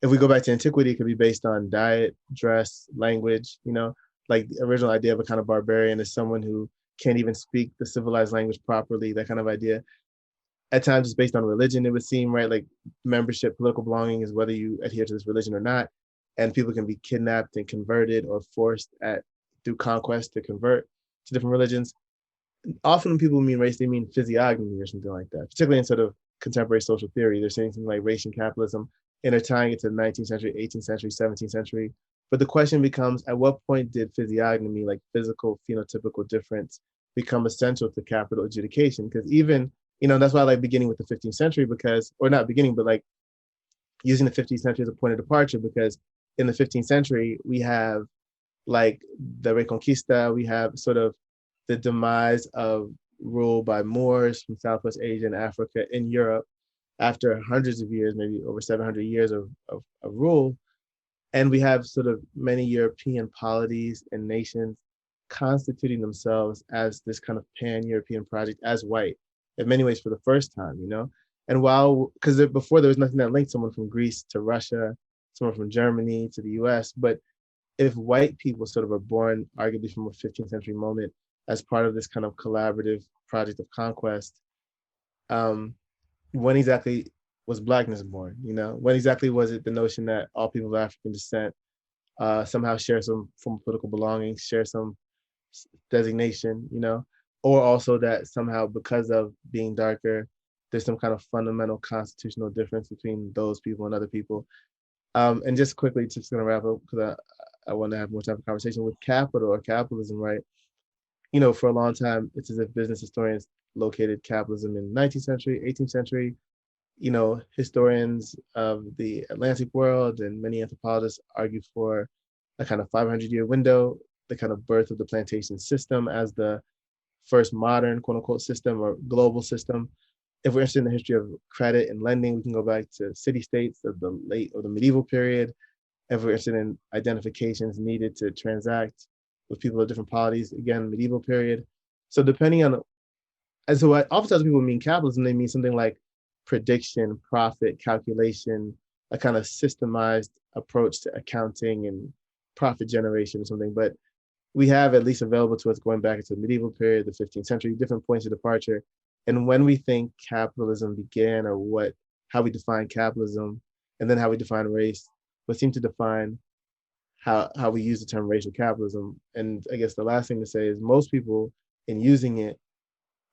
S3: If we go back to antiquity, it could be based on diet, dress, language, like the original idea of a kind of barbarian is someone who can't even speak the civilized language properly, that kind of idea. At times it's based on religion, it would seem, right? Like membership, political belonging is whether you adhere to this religion or not. And people can be kidnapped and converted or forced through conquest to convert to different religions. Often when people mean race, they mean physiognomy or something like that, particularly in sort of contemporary social theory. They're saying something like race and capitalism, intertying it to the 19th century, 18th century, 17th century. But the question becomes, at what point did physiognomy, like physical phenotypical difference, become essential to capital adjudication? Because even, that's why I like beginning with the 15th century or not beginning, but like using the 15th century as a point of departure, because in the 15th century, we have like the Reconquista, we have sort of the demise of rule by Moors from Southwest Asia and Africa in Europe after hundreds of years, maybe over 700 years of rule. And we have sort of many European polities and nations constituting themselves as this kind of pan-European project as white, in many ways for the first time, And because before there was nothing that linked someone from Greece to Russia, someone from Germany to the US, but if white people sort of are born arguably from a 15th century moment as part of this kind of collaborative project of conquest, when exactly was Blackness born? When exactly was it the notion that all people of African descent somehow share some form of political belonging, share some designation, or also that somehow because of being darker, there's some kind of fundamental constitutional difference between those people and other people. And just quickly, just gonna wrap up because I want to have more time for conversation with capital or capitalism, right? For a long time, it's as if business historians located capitalism in the 19th century, 18th century. Historians of the Atlantic world and many anthropologists argue for a kind of 500-year window, the kind of birth of the plantation system as the first modern, quote unquote, system or global system. If we're interested in the history of credit and lending, we can go back to city-states of the late or the medieval period. If we're interested in identifications needed to transact with people of different polities, again, medieval period. So depending on, and so what oftentimes people mean capitalism, they mean something like prediction, profit, calculation, a kind of systemized approach to accounting and profit generation or something. But we have at least available to us going back into the medieval period, the 15th century, different points of departure. And when we think capitalism began or how we define capitalism and then how we define race, what seem to define how we use the term racial capitalism. And I guess the last thing to say is most people in using it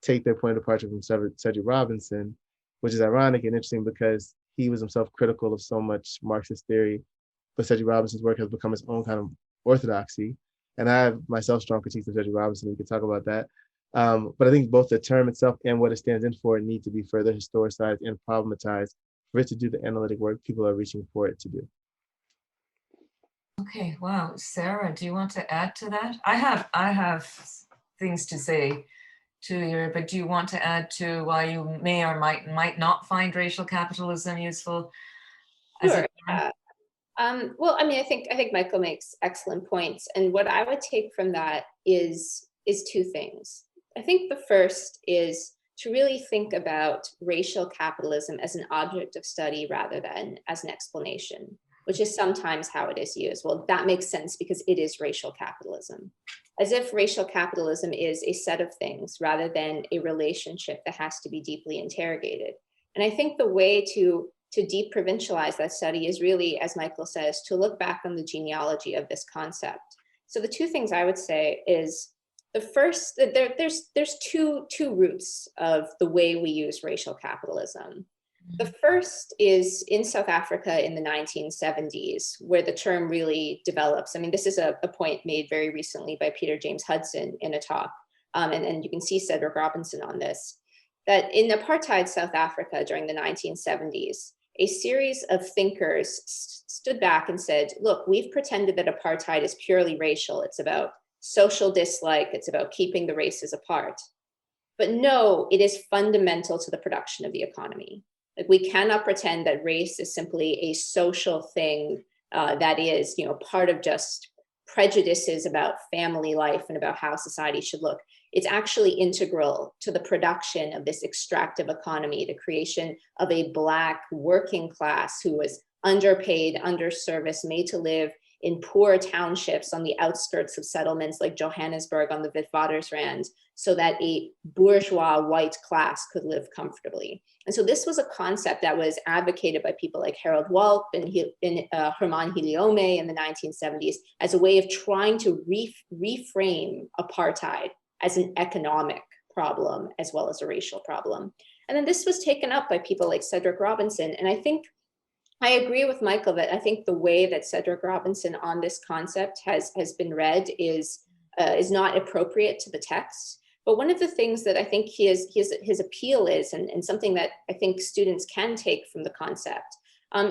S3: take their point of departure from Cedric Robinson, which is ironic and interesting because he was himself critical of so much Marxist theory, but Cedric Robinson's work has become its own kind of orthodoxy. And I have myself strong critiques of Judge Robinson. We could talk about that. But I think both the term itself and what it stands in for need to be further historicized and problematized for it to do the analytic work people are reaching for it to do.
S2: Okay, wow. Sarah, do you want to add to that? I have things to say to you, but do you want to add to why you may or might not find racial capitalism useful?
S4: Sure. Well, I mean, I think Michael makes excellent points, and what I would take from that is two things. I think the first is to really think about racial capitalism as an object of study rather than as an explanation, which is sometimes how it is used. Well, that makes sense because it is racial capitalism, as if racial capitalism is a set of things rather than a relationship that has to be deeply interrogated. And I think the way to deprovincialize that study is really, as Michael says, to look back on the genealogy of this concept. So the two things I would say is, the first, there's two roots of the way we use racial capitalism. The first is in South Africa in the 1970s, where the term really develops. I mean, this is a point made very recently by Peter James Hudson in a talk, and you can see Cedric Robinson on this, that in apartheid South Africa during the 1970s, a series of thinkers stood back and said, look, we've pretended that apartheid is purely racial. It's about social dislike. It's about keeping the races apart. But no, it is fundamental to the production of the economy. Like, we cannot pretend that race is simply a social thing that is, part of just prejudices about family life and about how society should look. It's actually integral to the production of this extractive economy, the creation of a Black working class who was underpaid, underserviced, made to live in poor townships on the outskirts of settlements like Johannesburg on the Witwatersrand, so that a bourgeois white class could live comfortably. And so this was a concept that was advocated by people like Harold Walp and Herman Hiliome in the 1970s as a way of trying to reframe apartheid as an economic problem as well as a racial problem. And then this was taken up by people like Cedric Robinson. And I think I agree with Michael that I think the way that Cedric Robinson on this concept has been read is not appropriate to the text. But one of the things that I think his appeal is, and something that I think students can take from the concept,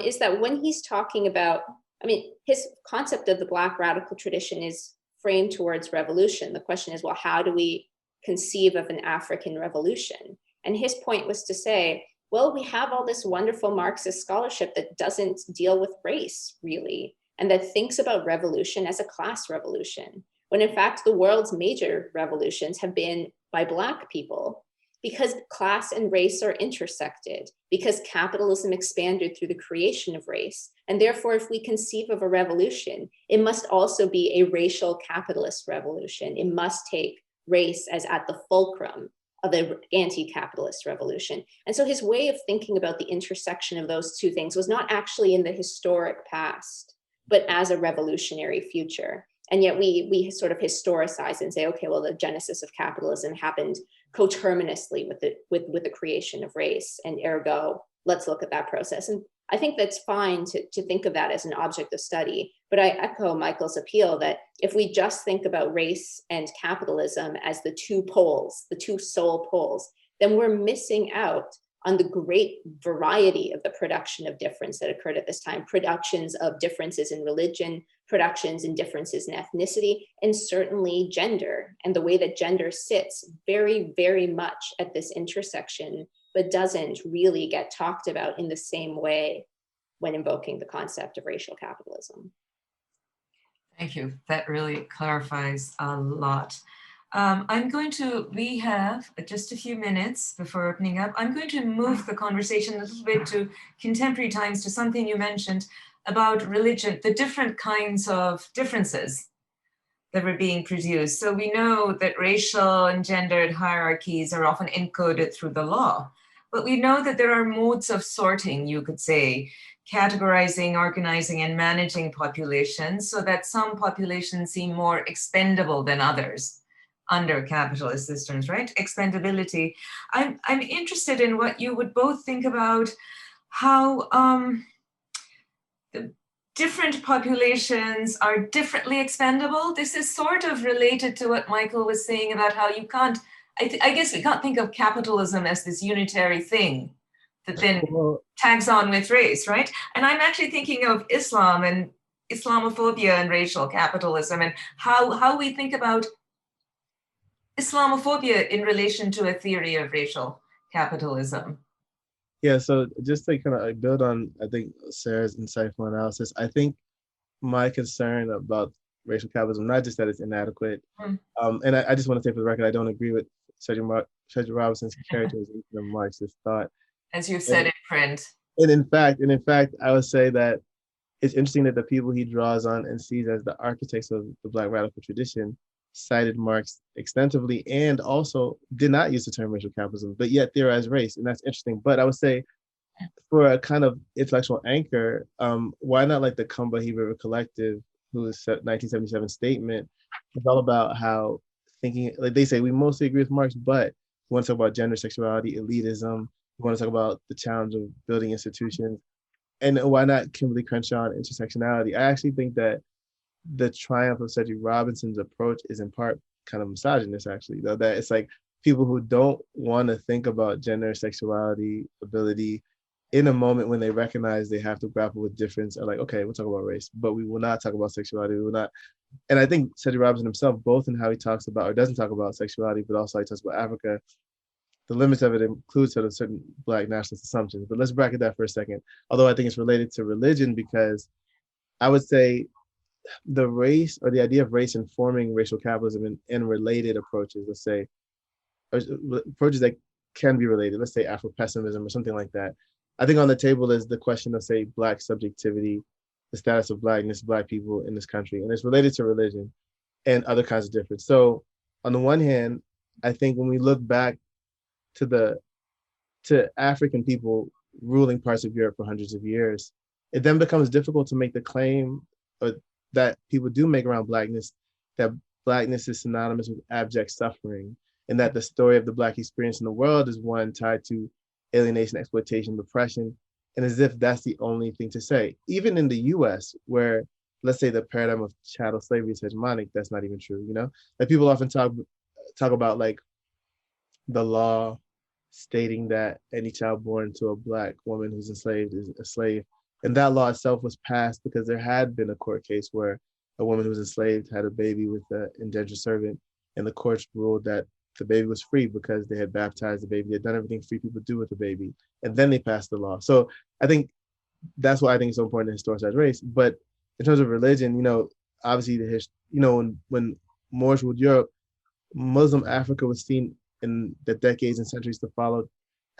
S4: is that when he's talking about, I mean, his concept of the Black radical tradition is framed towards revolution. The question is, well, how do we conceive of an African revolution? And his point was to say, well, we have all this wonderful Marxist scholarship that doesn't deal with race, really, and that thinks about revolution as a class revolution, when in fact the world's major revolutions have been by Black people, because class and race are intersected, because capitalism expanded through the creation of race. And therefore, if we conceive of a revolution, it must also be a racial capitalist revolution. It must take race as at the fulcrum of the anti-capitalist revolution. And so his way of thinking about the intersection of those two things was not actually in the historic past, but as a revolutionary future. And yet we sort of historicize and say, okay, well, the genesis of capitalism happened coterminously with the creation of race, and ergo, let's look at that process. And I think that's fine to think of that as an object of study, but I echo Michael's appeal that if we just think about race and capitalism as the two poles, the two sole poles, then we're missing out on the great variety of the production of difference that occurred at this time, productions of differences in religion, productions and differences in ethnicity, and certainly gender, and the way that gender sits very, very much at this intersection, but doesn't really get talked about in the same way when invoking the concept of racial capitalism.
S2: Thank you. That really clarifies a lot. We have just a few minutes before opening up. I'm going to move the conversation a little bit to contemporary times, to something you mentioned about religion, the different kinds of differences that were being produced. So we know that racial and gendered hierarchies are often encoded through the law, but we know that there are modes of sorting, you could say, categorizing, organizing, and managing populations so that some populations seem more expendable than others under capitalist systems, right? Expendability. I'm interested in what you would both think about how different populations are differently expendable. This is sort of related to what Michael was saying about how you can't, I guess we can't think of capitalism as this unitary thing that then tags on with race, right? And I'm actually thinking of Islam and Islamophobia and racial capitalism, and how we think about Islamophobia in relation to a theory of racial capitalism.
S3: Yeah, so just to kind of build on, I think, Sarah's insightful analysis, I think my concern about racial capitalism, not just that it's inadequate, and I just want to say for the record, I don't agree with Cedric Robinson's characterization of Marxist thought.
S2: As you said in print.
S3: And in fact, I would say that it's interesting that the people he draws on and sees as the architects of the Black radical tradition cited Marx extensively and also did not use the term racial capitalism, but yet theorized race. And that's interesting. But I would say for a kind of intellectual anchor, why not like the Combahee River Collective, whose 1977 statement is all about how thinking, like they say, we mostly agree with Marx, but we want to talk about gender, sexuality, elitism. We want to talk about the challenge of building institutions. And why not Kimberly Crenshaw and intersectionality? I actually think that the triumph of Cedric Robinson's approach is in part kind of misogynist, actually, though, that it's like people who don't want to think about gender, sexuality, ability in a moment when they recognize they have to grapple with difference are like, okay, we'll talk about race, but we will not talk about sexuality. We will not. And I think Cedric Robinson himself, both in how he talks about or doesn't talk about sexuality, but also how he talks about Africa, the limits of it include sort of certain Black nationalist assumptions. But let's bracket that for a second. Although I think it's related to religion, because I would say the race or the idea of race informing racial capitalism and related approaches, let's say, approaches that can be related, let's say Afro-pessimism or something like that. I think on the table is the question of, say, Black subjectivity, the status of Blackness, Black people in this country, and it's related to religion and other kinds of difference. So on the one hand, I think when we look back to African people ruling parts of Europe for hundreds of years, it then becomes difficult to make the claim that people do make around Blackness, that Blackness is synonymous with abject suffering, and that the story of the Black experience in the world is one tied to alienation, exploitation, repression, and as if that's the only thing to say. Even in the US, where let's say the paradigm of chattel slavery is hegemonic, that's not even true, you know? Like people often talk about like the law stating that any child born to a Black woman who's enslaved is a slave. And that law itself was passed because there had been a court case where a woman who was enslaved had a baby with an indentured servant, and the courts ruled that the baby was free because they had baptized the baby, they had done everything free people do with the baby, and then they passed the law. So I think that's why I think it's so important to historicize race. But in terms of religion, you know, obviously when Moorish ruled Europe, Muslim Africa was seen in the decades and centuries to follow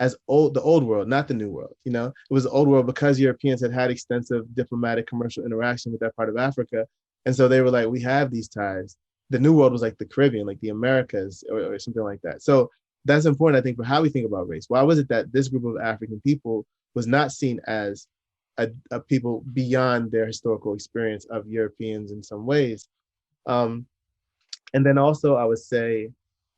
S3: as the old world, not the new world. You know, it was the old world because Europeans had extensive diplomatic commercial interaction with that part of Africa. And so they were like, we have these ties. The new world was like the Caribbean, like the Americas or something like that. So that's important, I think, for how we think about race. Why was it that this group of African people was not seen as a people beyond their historical experience of Europeans in some ways? And then also I would say,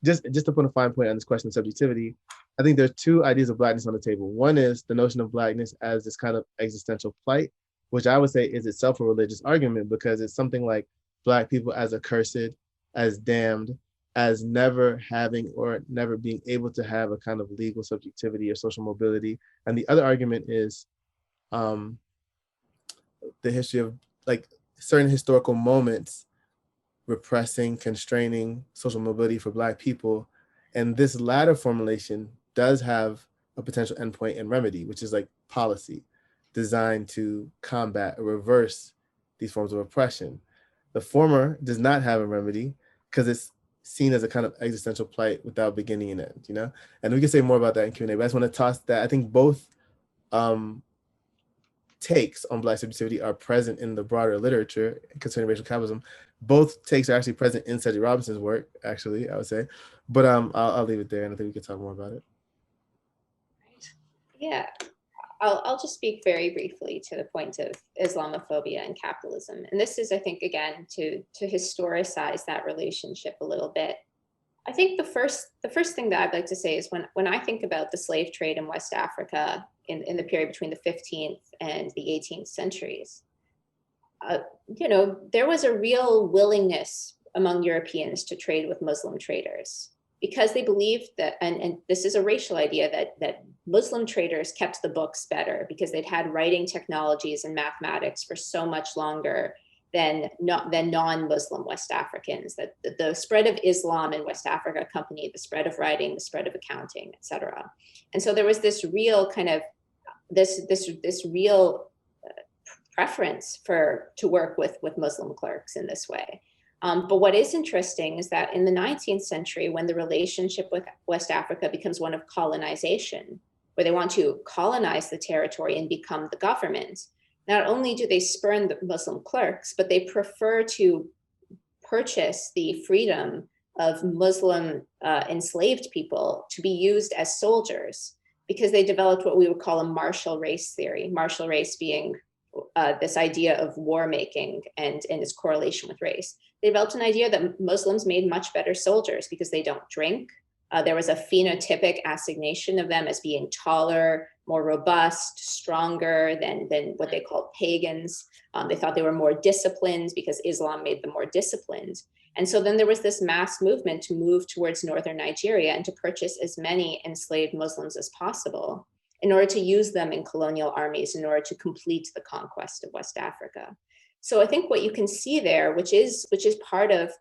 S3: just to put a fine point on this question of subjectivity, I think there are two ideas of Blackness on the table. One is the notion of Blackness as this kind of existential plight, which I would say is itself a religious argument, because it's something like Black people as accursed, as damned, as never having or never being able to have a kind of legal subjectivity or social mobility. And the other argument is the history of like certain historical moments repressing, constraining social mobility for Black people. And this latter formulation does have a potential endpoint and remedy, which is like policy designed to combat or reverse these forms of oppression. The former does not have a remedy because it's seen as a kind of existential plight without beginning and end, you know? And we can say more about that in Q&A, but I just want to toss that. I think both takes on Black subjectivity are present in the broader literature concerning racial capitalism. Both takes are actually present in Cedric Robinson's work, actually, I would say. But I'll leave it there, and I think we can talk more about it.
S4: Yeah, I'll just speak very briefly to the point of Islamophobia and capitalism. And this is, I think, again, to historicize that relationship a little bit. I think the first thing that I'd like to say is when I think about the slave trade in West Africa in the period between the 15th and the 18th centuries, there was a real willingness among Europeans to trade with Muslim traders because they believed that, and this is a racial idea, that Muslim traders kept the books better because they'd had writing technologies and mathematics for so much longer than non-Muslim West Africans, that the spread of Islam in West Africa accompanied the spread of writing, the spread of accounting, et cetera. And so there was this real kind of, this real preference to work with Muslim clerks in this way. But what is interesting is that in the 19th century, when the relationship with West Africa becomes one of colonization, where they want to colonize the territory and become the government, not only do they spurn the Muslim clerks, but they prefer to purchase the freedom of Muslim enslaved people to be used as soldiers, because they developed what we would call a martial race theory, martial race being this idea of war making and its correlation with race. They developed an idea that Muslims made much better soldiers because they don't drink. There was a phenotypic assignation of them as being taller, more robust, stronger than what they called pagans. They thought they were more disciplined because Islam made them more disciplined. And so then there was this mass movement to move towards northern Nigeria and to purchase as many enslaved Muslims as possible in order to use them in colonial armies in order to complete the conquest of West Africa. So I think what you can see there, which is part of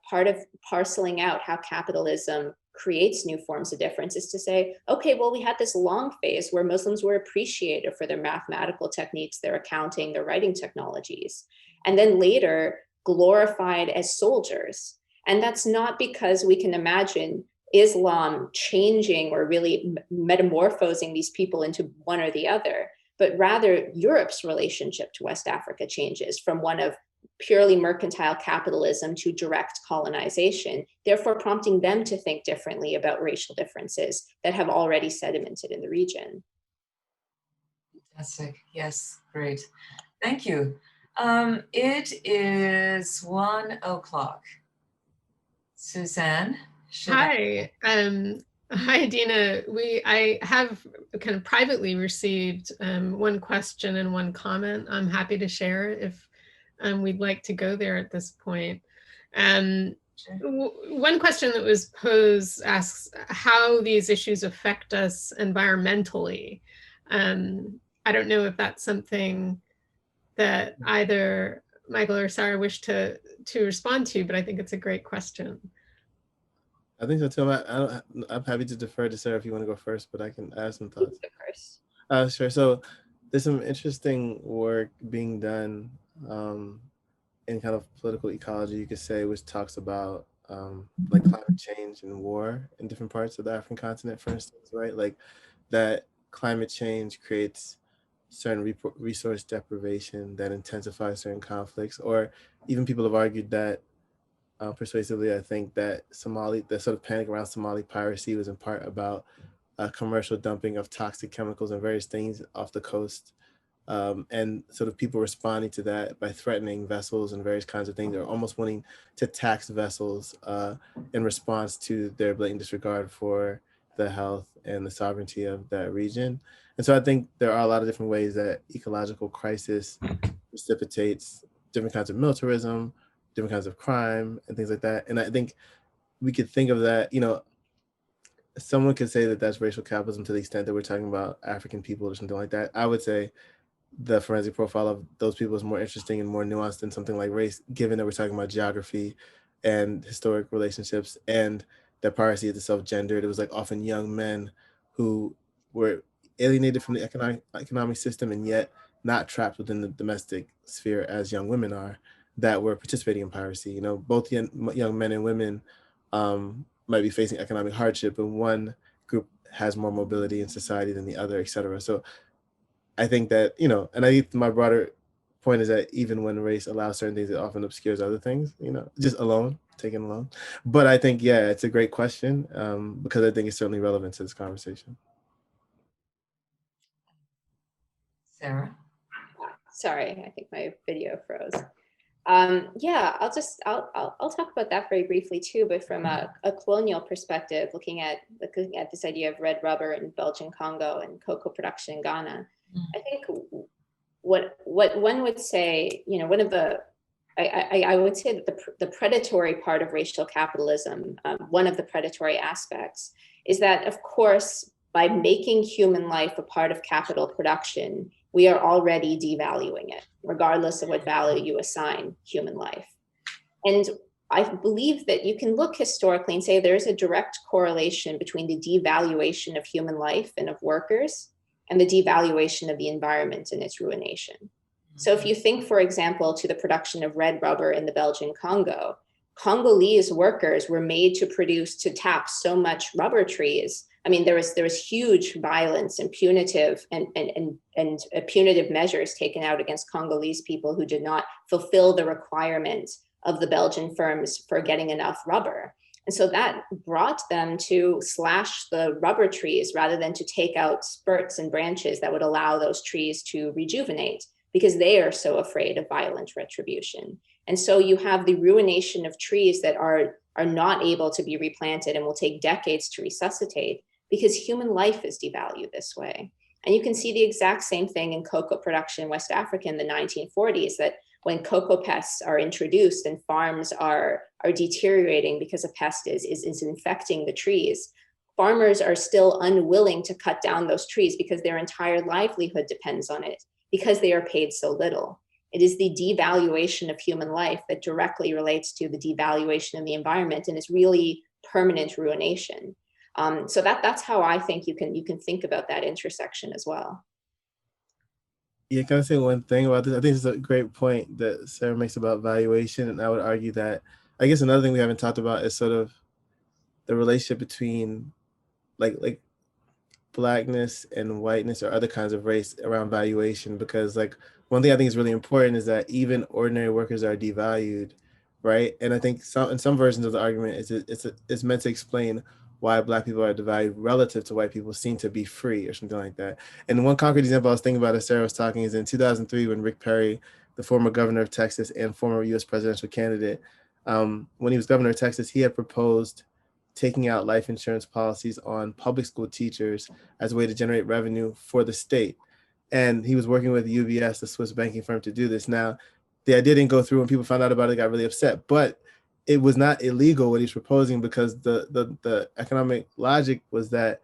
S4: parceling out how capitalism creates new forms of difference, is to say, okay, well, we had this long phase where Muslims were appreciated for their mathematical techniques, their accounting, their writing technologies, and then later glorified as soldiers. And that's not because we can imagine Islam changing or really metamorphosing these people into one or the other, but rather Europe's relationship to West Africa changes from one of purely mercantile capitalism to direct colonization, therefore prompting them to think differently about racial differences that have already sedimented in the region.
S2: Fantastic. Yes, great. Thank you. It is 1:00. Suzanne?
S1: Hi. Hi, Dina. I have kind of privately received one question and one comment. I'm happy to share if we'd like to go there at this point. One question that was posed asks how these issues affect us environmentally. I don't know if that's something that either Michael or Sarah wish to respond to, but I think it's a great question.
S3: I think so too. I'm happy to defer to Sarah if you want to go first, but I can add some thoughts. Sure. So there's some interesting work being done in kind of political ecology, you could say, which talks about like climate change and war in different parts of the African continent, for instance, right? Like that climate change creates certain resource deprivation that intensifies certain conflicts, or even people have argued that persuasively, I think that the sort of panic around Somali piracy was in part about commercial dumping of toxic chemicals and various things off the coast. And sort of people responding to that by threatening vessels and various kinds of things, or almost wanting to tax vessels in response to their blatant disregard for the health and the sovereignty of that region. And so I think there are a lot of different ways that ecological crisis precipitates different kinds of militarism, different kinds of crime and things like that. And I think we could think of that, someone could say that that's racial capitalism to the extent that we're talking about African people or something like that. I would say the forensic profile of those people is more interesting and more nuanced than something like race, given that we're talking about geography and historic relationships, and that piracy is itself gendered. It was like often young men who were alienated from the economic system and yet not trapped within the domestic sphere as young women are, that were participating in piracy. Both young men and women might be facing economic hardship, and one group has more mobility in society than the other, et cetera. So I think that, and I think my broader point is that even when race allows certain things, it often obscures other things, just taken alone. But I think, yeah, it's a great question because I think it's certainly relevant to this conversation.
S2: Sarah?
S4: Sorry, I think my video froze. Yeah, I'll talk about that very briefly too, but from a colonial perspective, looking at this idea of red rubber in Belgian Congo and cocoa production in Ghana. I think what one would say, one of the I would say that the predatory part of racial capitalism, one of the predatory aspects, is that, of course, by making human life a part of capital production, we are already devaluing it, regardless of what value you assign human life. And I believe that you can look historically and say there's a direct correlation between the devaluation of human life and of workers and the devaluation of the environment and its ruination. So if you think, for example, to the production of red rubber in the Belgian Congo, Congolese workers were made to tap so much rubber trees. I mean, there was huge violence and punitive measures taken out against Congolese people who did not fulfill the requirements of the Belgian firms for getting enough rubber. And so that brought them to slash the rubber trees rather than to take out spurts and branches that would allow those trees to rejuvenate, because they are so afraid of violent retribution. And so you have the ruination of trees that are not able to be replanted and will take decades to resuscitate, because human life is devalued this way. And you can see the exact same thing in cocoa production in West Africa in the 1940s, that when cocoa pests are introduced and farms are deteriorating because a pest is infecting the trees, farmers are still unwilling to cut down those trees because their entire livelihood depends on it, because they are paid so little. It is the devaluation of human life that directly relates to the devaluation of the environment and is really permanent ruination. So that's how I think you can think about that intersection as well.
S3: Yeah, can I say one thing about this? I think it's a great point that Sarah makes about valuation, and I would argue that, I guess another thing we haven't talked about is sort of the relationship between like Blackness and whiteness or other kinds of race around valuation, because like one thing I think is really important is that even ordinary workers are devalued, right? And I think in some versions of the argument it's meant to explain why Black people are devalued relative to white people seem to be free or something like that. And one concrete example I was thinking about as Sarah was talking is in 2003 when Rick Perry, the former governor of Texas and former US presidential candidate, when he was governor of Texas, he had proposed taking out life insurance policies on public school teachers as a way to generate revenue for the state. And he was working with UBS, the Swiss banking firm, to do this. Now, the idea didn't go through, and people found out about it, got really upset. But it was not illegal what he's proposing, because the economic logic was that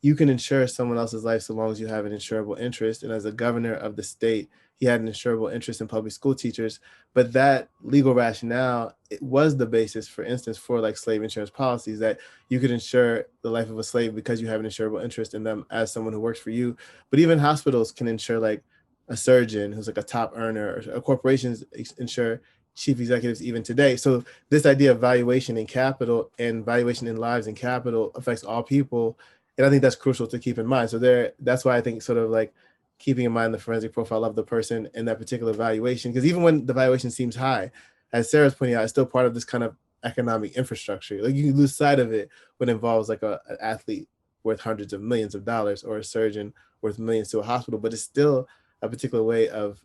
S3: you can insure someone else's life so long as you have an insurable interest. And as a governor of the state, he had an insurable interest in public school teachers. But that legal rationale, it was the basis, for instance, for like slave insurance policies, that you could insure the life of a slave because you have an insurable interest in them as someone who works for you. But even hospitals can insure like a surgeon who's like a top earner, or corporations insure chief executives even today. So this idea of valuation in capital and valuation in lives and capital affects all people. And I think that's crucial to keep in mind. So that's why I think sort of like keeping in mind the forensic profile of the person in that particular valuation, because even when the valuation seems high, as Sarah's pointing out, it's still part of this kind of economic infrastructure. Like you lose sight of it when it involves like an athlete worth hundreds of millions of dollars or a surgeon worth millions to a hospital, but it's still a particular way of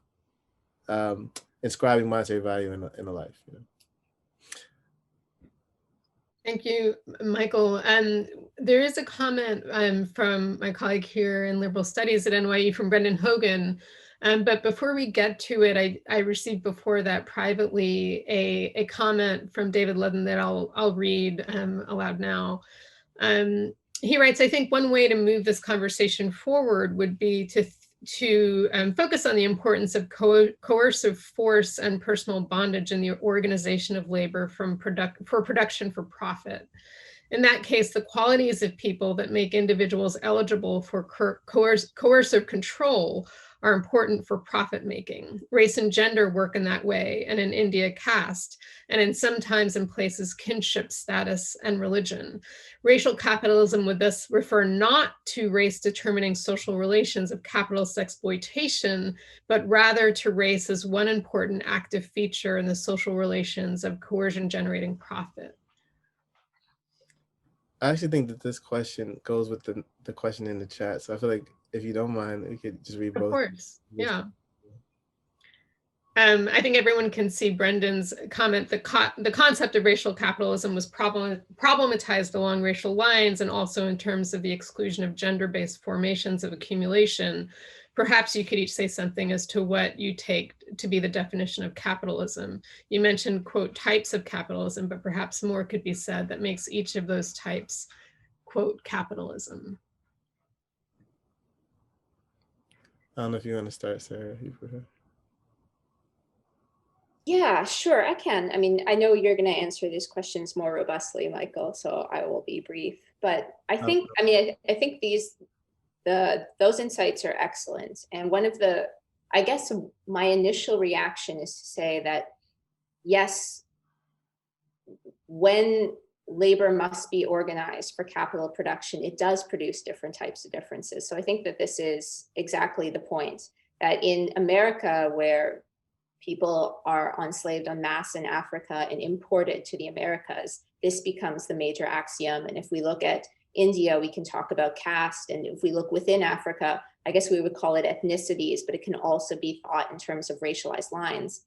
S3: inscribing monetary value in a life. You know?
S1: Thank you, Michael. There is a comment from my colleague here in Liberal Studies at NYU from Brendan Hogan. But before we get to it, I received before that privately a comment from David Ludden that I'll read aloud now. He writes, I think one way to move this conversation forward would be to focus on the importance of coercive force and personal bondage in the organization of labor for production for profit. In that case, the qualities of people that make individuals eligible for coercive control are important for profit making. Race and gender work in that way, and in India, caste, and in sometimes in places kinship status and religion. Racial capitalism would thus refer not to race determining social relations of capitalist exploitation, but rather to race as one important active feature in the social relations of coercion generating profit.
S3: I actually think that this question goes with the question in the chat. So I feel like if you don't mind, we could just read both.
S1: Of course, yeah. I think everyone can see Brendan's comment. The concept of racial capitalism was problematized along racial lines and also in terms of the exclusion of gender-based formations of accumulation, perhaps you could each say something as to what you take to be the definition of capitalism. You mentioned, quote, types of capitalism, but perhaps more could be said that makes each of those types, quote, capitalism.
S3: I don't know if you want to start, Sarah.
S4: Yeah, sure, I can. I mean, I know you're going to answer these questions more robustly, Michael, so I will be brief. But I think, I mean, I think those insights are excellent. And one of the, I guess my initial reaction is to say that, yes, when labor must be organized for capital production, it does produce different types of differences. So I think that this is exactly the point, that in America, where people are enslaved en masse in Africa and imported to the Americas, this becomes the major axiom. And if we look at India, we can talk about caste. And if we look within Africa, I guess we would call it ethnicities, but it can also be thought in terms of racialized lines.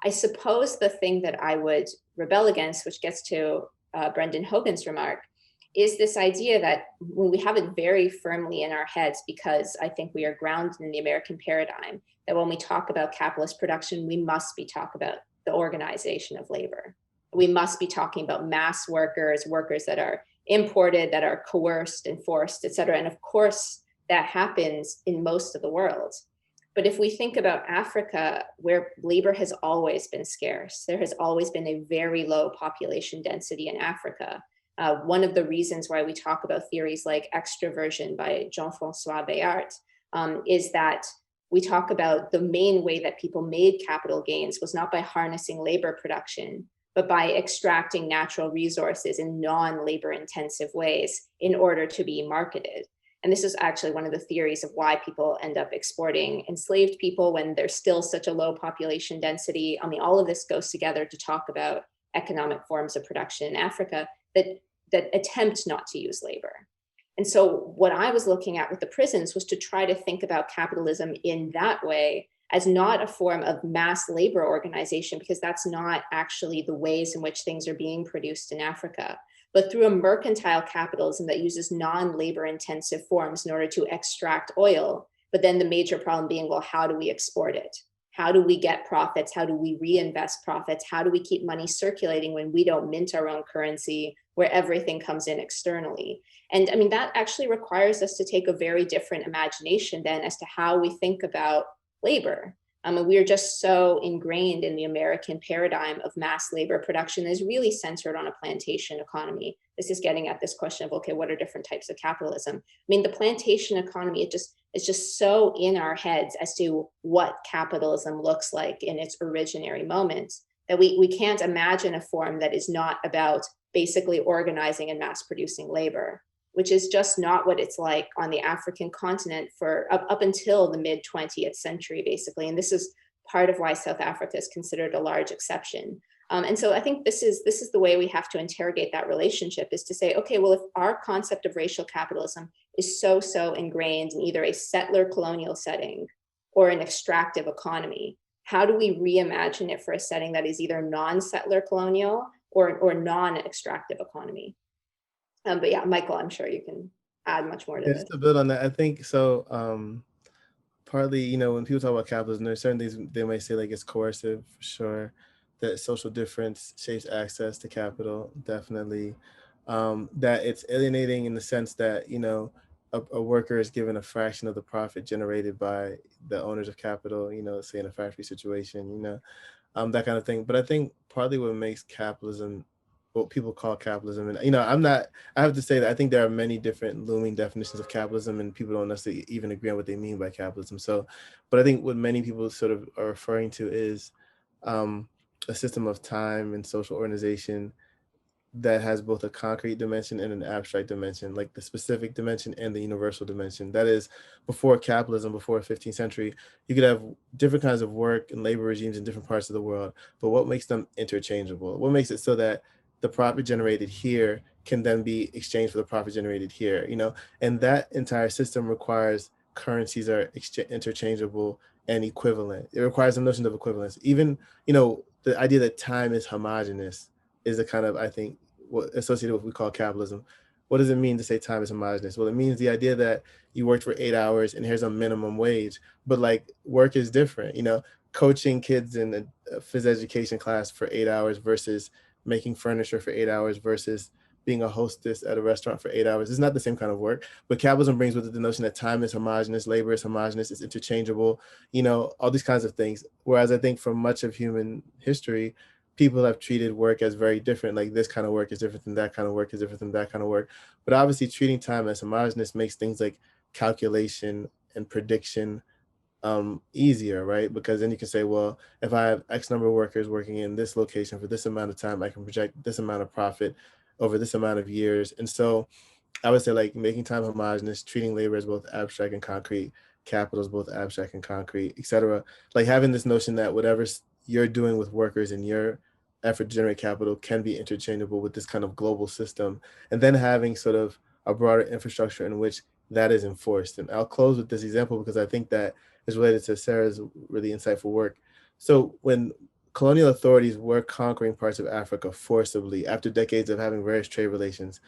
S4: I suppose the thing that I would rebel against, which gets to Brendan Hogan's remark, is this idea that when we have it very firmly in our heads, because I think we are grounded in the American paradigm, that when we talk about capitalist production, we must be talking about the organization of labor. We must be talking about mass workers, workers that are imported, that are coerced and forced, et cetera. And of course, that happens in most of the world. But if we think about Africa, where labor has always been scarce, there has always been a very low population density in Africa. One of the reasons why we talk about theories like extroversion by Jean-François Bayart is that we talk about the main way that people made capital gains was not by harnessing labor production, but by extracting natural resources in non-labor intensive ways in order to be marketed. And this is actually one of the theories of why people end up exporting enslaved people when there's still such a low population density. I mean, all of this goes together to talk about economic forms of production in Africa that attempt not to use labor. And so what I was looking at with the prisons was to try to think about capitalism in that way as not a form of mass labor organization, because that's not actually the ways in which things are being produced in Africa, but through a mercantile capitalism that uses non-labor intensive forms in order to extract oil. But then the major problem being, well, how do we export it? How do we get profits? How do we reinvest profits? How do we keep money circulating when we don't mint our own currency, where everything comes in externally? And I mean, that actually requires us to take a very different imagination then as to how we think about labor. We are just so ingrained in the American paradigm of mass labor production that is really centered on a plantation economy. This is getting at this question of, okay, what are different types of capitalism? I mean, the plantation economy, it's just so in our heads as to what capitalism looks like in its originary moment that we can't imagine a form that is not about basically organizing and mass producing labor, which is just not what it's like on the African continent for up until the mid 20th century, basically. And this is part of why South Africa is considered a large exception. And so I think this is the way we have to interrogate that relationship, is to say, okay, well, if our concept of racial capitalism is so ingrained in either a settler colonial setting or an extractive economy, how do we reimagine it for a setting that is either non-settler colonial or non-extractive economy? But yeah, Michael, I'm sure you can add much more to this.
S3: Just to build on that, I think so. Partly, when people talk about capitalism, there's certain things they might say, like it's coercive, for sure. That social difference shapes access to capital, definitely. That it's alienating in the sense that a worker is given a fraction of the profit generated by the owners of capital. Say in a factory situation, that kind of thing. But I think partly what makes capitalism, what people call capitalism, and I have to say that I think there are many different looming definitions of capitalism, and people don't necessarily even agree on what they mean by capitalism. So, but I think what many people sort of are referring to is a system of time and social organization that has both a concrete dimension and an abstract dimension, like the specific dimension and the universal dimension. That is, before capitalism, before the 15th century, you could have different kinds of work and labor regimes in different parts of the world, but what makes them interchangeable? What makes it so that the profit generated here can then be exchanged for the profit generated here, And that entire system requires currencies that are interchangeable and equivalent. It requires a notion of equivalence. Even, the idea that time is homogeneous is a kind of, I think, what associated with what we call capitalism. what does it mean to say time is homogenous? Well, it means the idea that you worked for 8 hours and here's a minimum wage, but like work is different, you know, coaching kids in a phys education class for 8 hours versus making furniture for 8 hours versus being a hostess at a restaurant for 8 hours. It's not the same kind of work, but capitalism brings with it the notion that time is homogenous, labor is homogenous, it's interchangeable, you know, all these kinds of things. Whereas I think for much of human history, people have treated work as very different. Like this kind of work is different than that kind of work is different than that kind of work. But obviously treating time as homogenous makes things like calculation and prediction easier, right? Because then you can say, well, if I have X number of workers working in this location for this amount of time, I can project this amount of profit over this amount of years. And so I would say like making time homogenous, treating labor as both abstract and concrete, capital is both abstract and concrete, et cetera. Like having this notion that whatever you're doing with workers and your effort to generate capital can be interchangeable with this kind of global system. And then having sort of a broader infrastructure in which that is enforced. And I'll close with this example because I think that is related to Sarah's really insightful work. So when colonial authorities were conquering parts of Africa forcibly after decades of having various trade relations,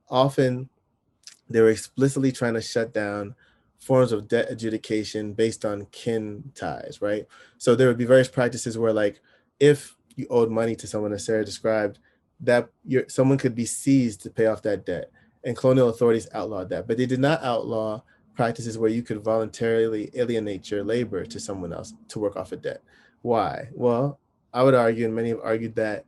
S3: often they were explicitly trying to shut down forms of debt adjudication based on kin ties, right? So there would be various practices where like, if you owed money to someone, as Sarah described, that someone could be seized to pay off that debt. And colonial authorities outlawed that, but they did not outlaw practices where you could voluntarily alienate your labor to someone else to work off a debt. Why? Well, I would argue, and many have argued, that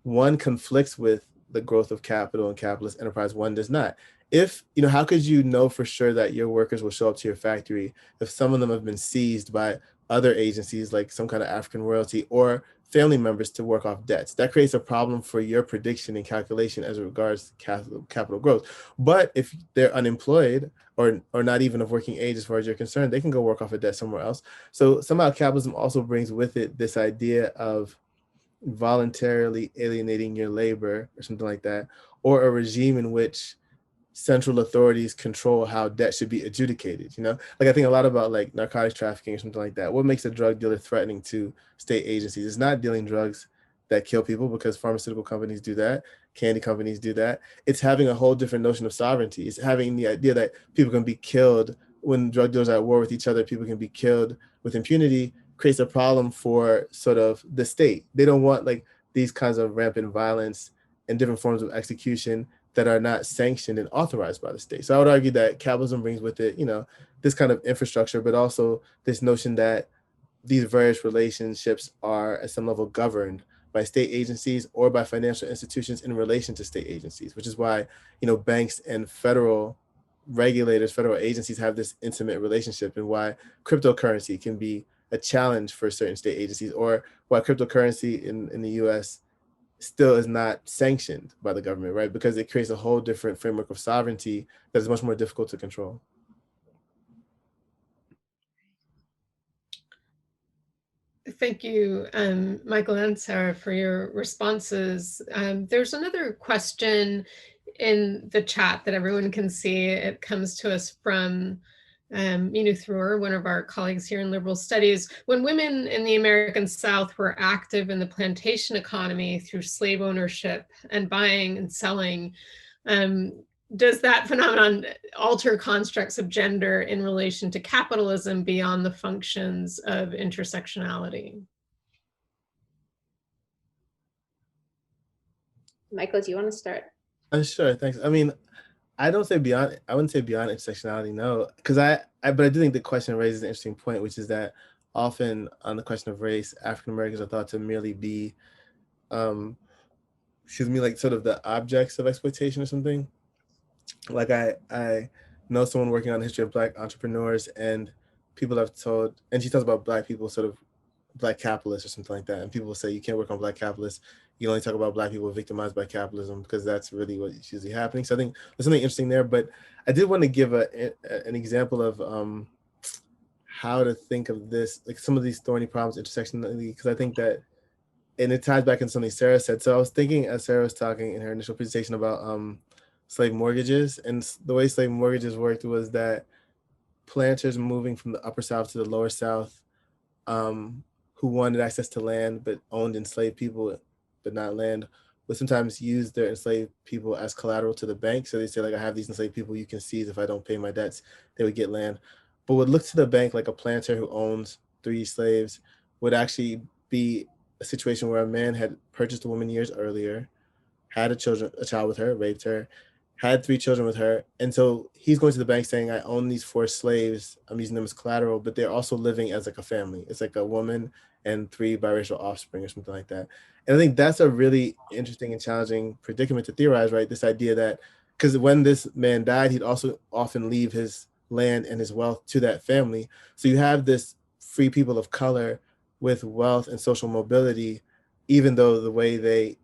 S3: one conflicts with the growth of capital and capitalist enterprise, one does not. If, you know, how could you know for sure that your workers will show up to your factory if some of them have been seized by other agencies like some kind of African royalty or family members to work off debts? That creates a problem for your prediction and calculation as regards capital growth. But if they're unemployed or not even of working age as far as you're concerned, they can go work off a debt somewhere else. So somehow capitalism also brings with it this idea of voluntarily alienating your labor or something like that, or a regime in which central authorities control how debt should be adjudicated. You know, like I think a lot about like narcotics trafficking or something like that. What makes a drug dealer threatening to state agencies? It's not dealing drugs that kill people, because pharmaceutical companies do that, candy companies do that. It's having a whole different notion of sovereignty. It's having the idea that people can be killed when drug dealers are at war with each other. People can be killed with impunity. Creates a problem for sort of the state. They don't want like these kinds of rampant violence and different forms of execution that are not sanctioned and authorized by the state. So I would argue that capitalism brings with it, you know, this kind of infrastructure, but also this notion that these various relationships are at some level governed by state agencies or by financial institutions in relation to state agencies, which is why, you know, banks and federal regulators, federal agencies have this intimate relationship, and why cryptocurrency can be a challenge for certain state agencies, or why cryptocurrency in the US still is not sanctioned by the government, right? Because it creates a whole different framework of sovereignty that is much more difficult to control.
S1: Thank you, Michael and Sarah, for your responses. There's another question in the chat that everyone can see. It comes to us from Minu Thrur, one of our colleagues here in liberal studies. When women in the American South were active in the plantation economy through slave ownership and buying and selling, does that phenomenon alter constructs of gender in relation to capitalism beyond the functions of intersectionality?
S4: Michael, do you want to start?
S3: Sure, thanks. I mean, I wouldn't say beyond intersectionality, no, because but I do think the question raises an interesting point, which is that often on the question of race, African Americans are thought to merely be, like sort of the objects of exploitation or something. Like I know someone working on the history of Black entrepreneurs, and people have told, and she talks about Black people, sort of Black capitalists or something like that, and people will say you can't work on Black capitalists. You only talk about Black people victimized by capitalism, because that's really what's usually happening. So I think there's something interesting there. But I did want to give an example of how to think of this, like some of these thorny problems intersectionally, because I think that, and it ties back into something Sarah said. So I was thinking, as Sarah was talking in her initial presentation, about slave mortgages, and the way slave mortgages worked was that planters moving from the upper South to the lower South, who wanted access to land but owned enslaved people but not land, would sometimes use their enslaved people as collateral to the bank. So they say, like, I have these enslaved people you can seize if I don't pay my debts, they would get land. But would look to the bank like a planter who owns 3 slaves would actually be a situation where a man had purchased a woman years earlier, had a child with her, raped her, had 3 children with her. And so he's going to the bank saying, I own these 4 slaves. I'm using them as collateral, but they're also living as like a family. It's like a woman and 3 biracial offspring or something like that. And I think that's a really interesting and challenging predicament to theorize, right? This idea that, because when this man died, he'd also often leave his land and his wealth to that family. So you have this free people of color with wealth and social mobility, even though the way they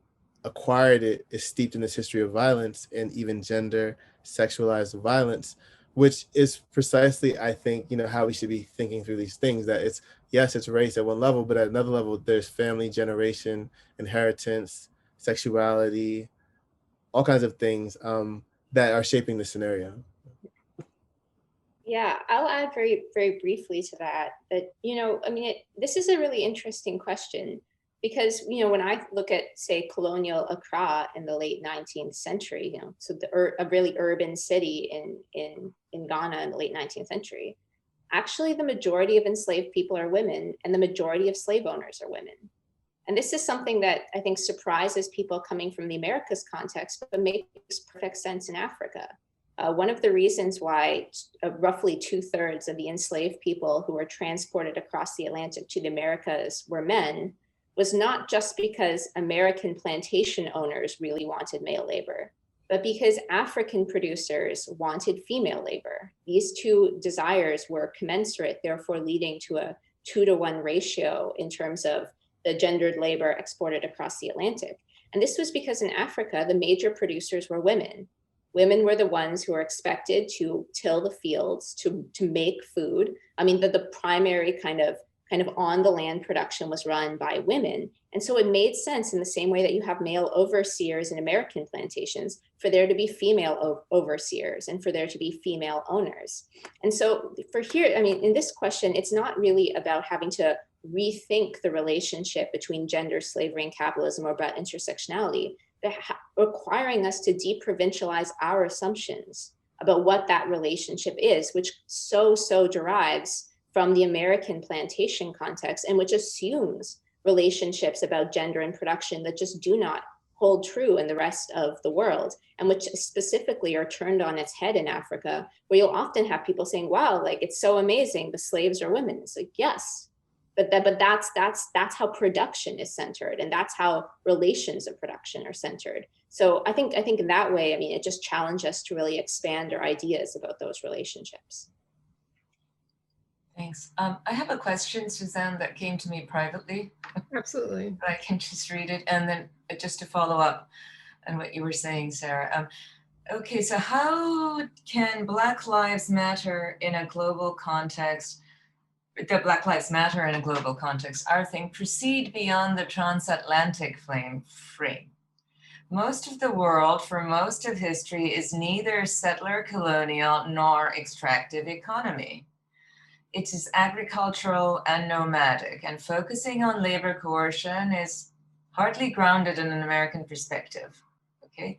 S3: acquired it is steeped in this history of violence and even gender sexualized violence, which is precisely, I think, how we should be thinking through these things, that it's, yes, it's race at one level, but at another level, there's family, generation, inheritance, sexuality, all kinds of things that are shaping the scenario.
S4: Yeah, I'll add very, very briefly to that, this is a really interesting question because, when I look at, say, colonial Accra in the late 19th century, so a really urban city in Ghana in the late 19th century, actually the majority of enslaved people are women and the majority of slave owners are women. And this is something that I think surprises people coming from the Americas context, but makes perfect sense in Africa. One of the reasons why roughly 2/3 of the enslaved people who were transported across the Atlantic to the Americas were men was not just because American plantation owners really wanted male labor, but because African producers wanted female labor. These 2 desires were commensurate, therefore leading to a 2-to-1 ratio in terms of the gendered labor exported across the Atlantic. And this was because in Africa, the major producers were women. Women were the ones who were expected to till the fields, to make food. I mean, the primary kind of on the land production was run by women. And so it made sense, in the same way that you have male overseers in American plantations, for there to be female overseers and for there to be female owners. And so for here, in this question, it's not really about having to rethink the relationship between gender, slavery, and capitalism, or about intersectionality, but requiring us to deprovincialize our assumptions about what that relationship is, which so derives from the American plantation context, and which assumes relationships about gender and production that just do not hold true in the rest of the world, and which specifically are turned on its head in Africa, where you'll often have people saying, wow, like, it's so amazing, the slaves are women. It's like, yes, but that's how production is centered, and that's how relations of production are centered. So I think in that way, it just challenged us to really expand our ideas about those relationships.
S2: Thanks. I have a question, Suzanne, that came to me privately.
S1: Absolutely.
S2: I can just read it, and then just to follow up on what you were saying, Sarah. Okay, so how can Black Lives Matter in a global context, our thing, proceed beyond the transatlantic frame? Most of the world, for most of history, is neither settler, colonial, nor extractive economy. It is agricultural and nomadic, and focusing on labor coercion is hardly grounded in an American perspective, okay?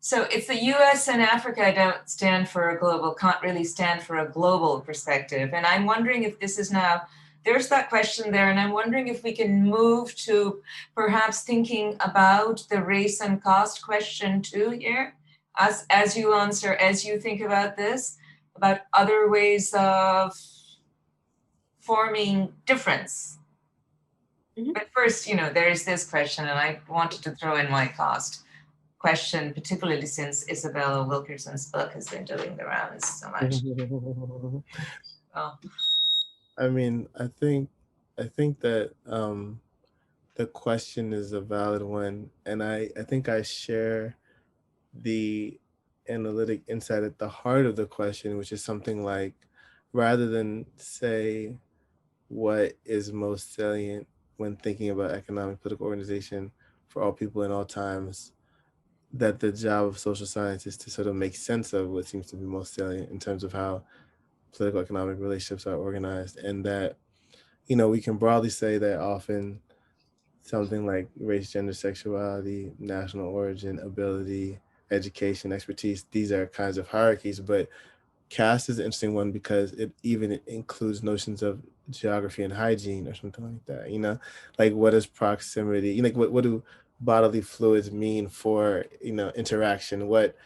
S2: So if the US and Africa can't really stand for a global perspective, and I'm wondering if this is now, there's that question there, and I'm wondering if we can move to perhaps thinking about the race and cost question too here, as you think about this, about other ways of forming difference. Mm-hmm. But first, there is this question, and I wanted to throw in my cost question, particularly since Isabella Wilkerson's book has been doing the rounds so much.
S3: I think that the question is a valid one, and I think I share the analytic insight at the heart of the question, which is something like, rather than say what is most salient when thinking about economic political organization for all people in all times, that the job of social science is to sort of make sense of what seems to be most salient in terms of how political economic relationships are organized. And that, we can broadly say that often something like race, gender, sexuality, national origin, ability, education, expertise. These are kinds of hierarchies, but caste is an interesting one because it even includes notions of geography and hygiene or something like that. Like what is proximity? Like what do bodily fluids mean for interaction? What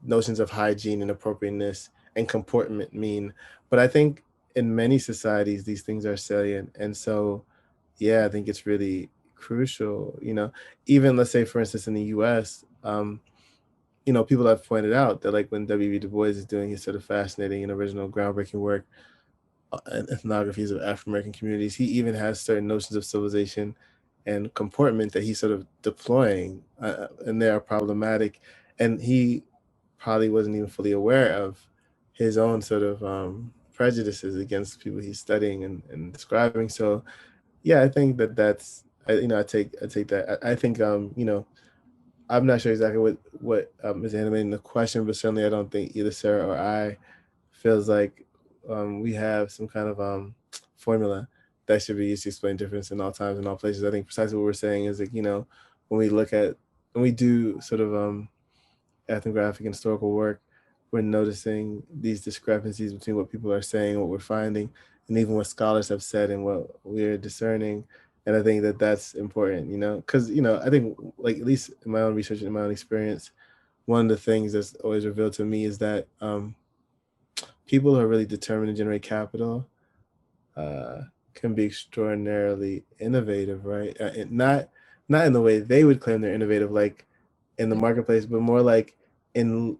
S3: notions of hygiene and appropriateness and comportment mean? But I think in many societies these things are salient, and so yeah, I think it's really crucial. Even let's say for instance in the U.S. People have pointed out that like when W.B. Du Bois is doing his sort of fascinating and original groundbreaking work and ethnographies of African American communities, he even has certain notions of civilization and comportment that he's sort of deploying, and they are problematic. And he probably wasn't even fully aware of his own sort of prejudices against people he's studying and describing. So, yeah, I think that's I take that. I think I'm not sure exactly what is animating the question, but certainly I don't think either Sarah or I feels like we have some kind of formula that should be used to explain difference in all times and all places. I think precisely what we're saying is like, when we do sort of ethnographic and historical work, we're noticing these discrepancies between what people are saying, what we're finding, and even what scholars have said and what we're discerning. And I think that that's important, because, I think like, at least in my own research and in my own experience, one of the things that's always revealed to me is that people who are really determined to generate capital can be extraordinarily innovative, right? And not in the way they would claim they're innovative, like in the marketplace, but more like in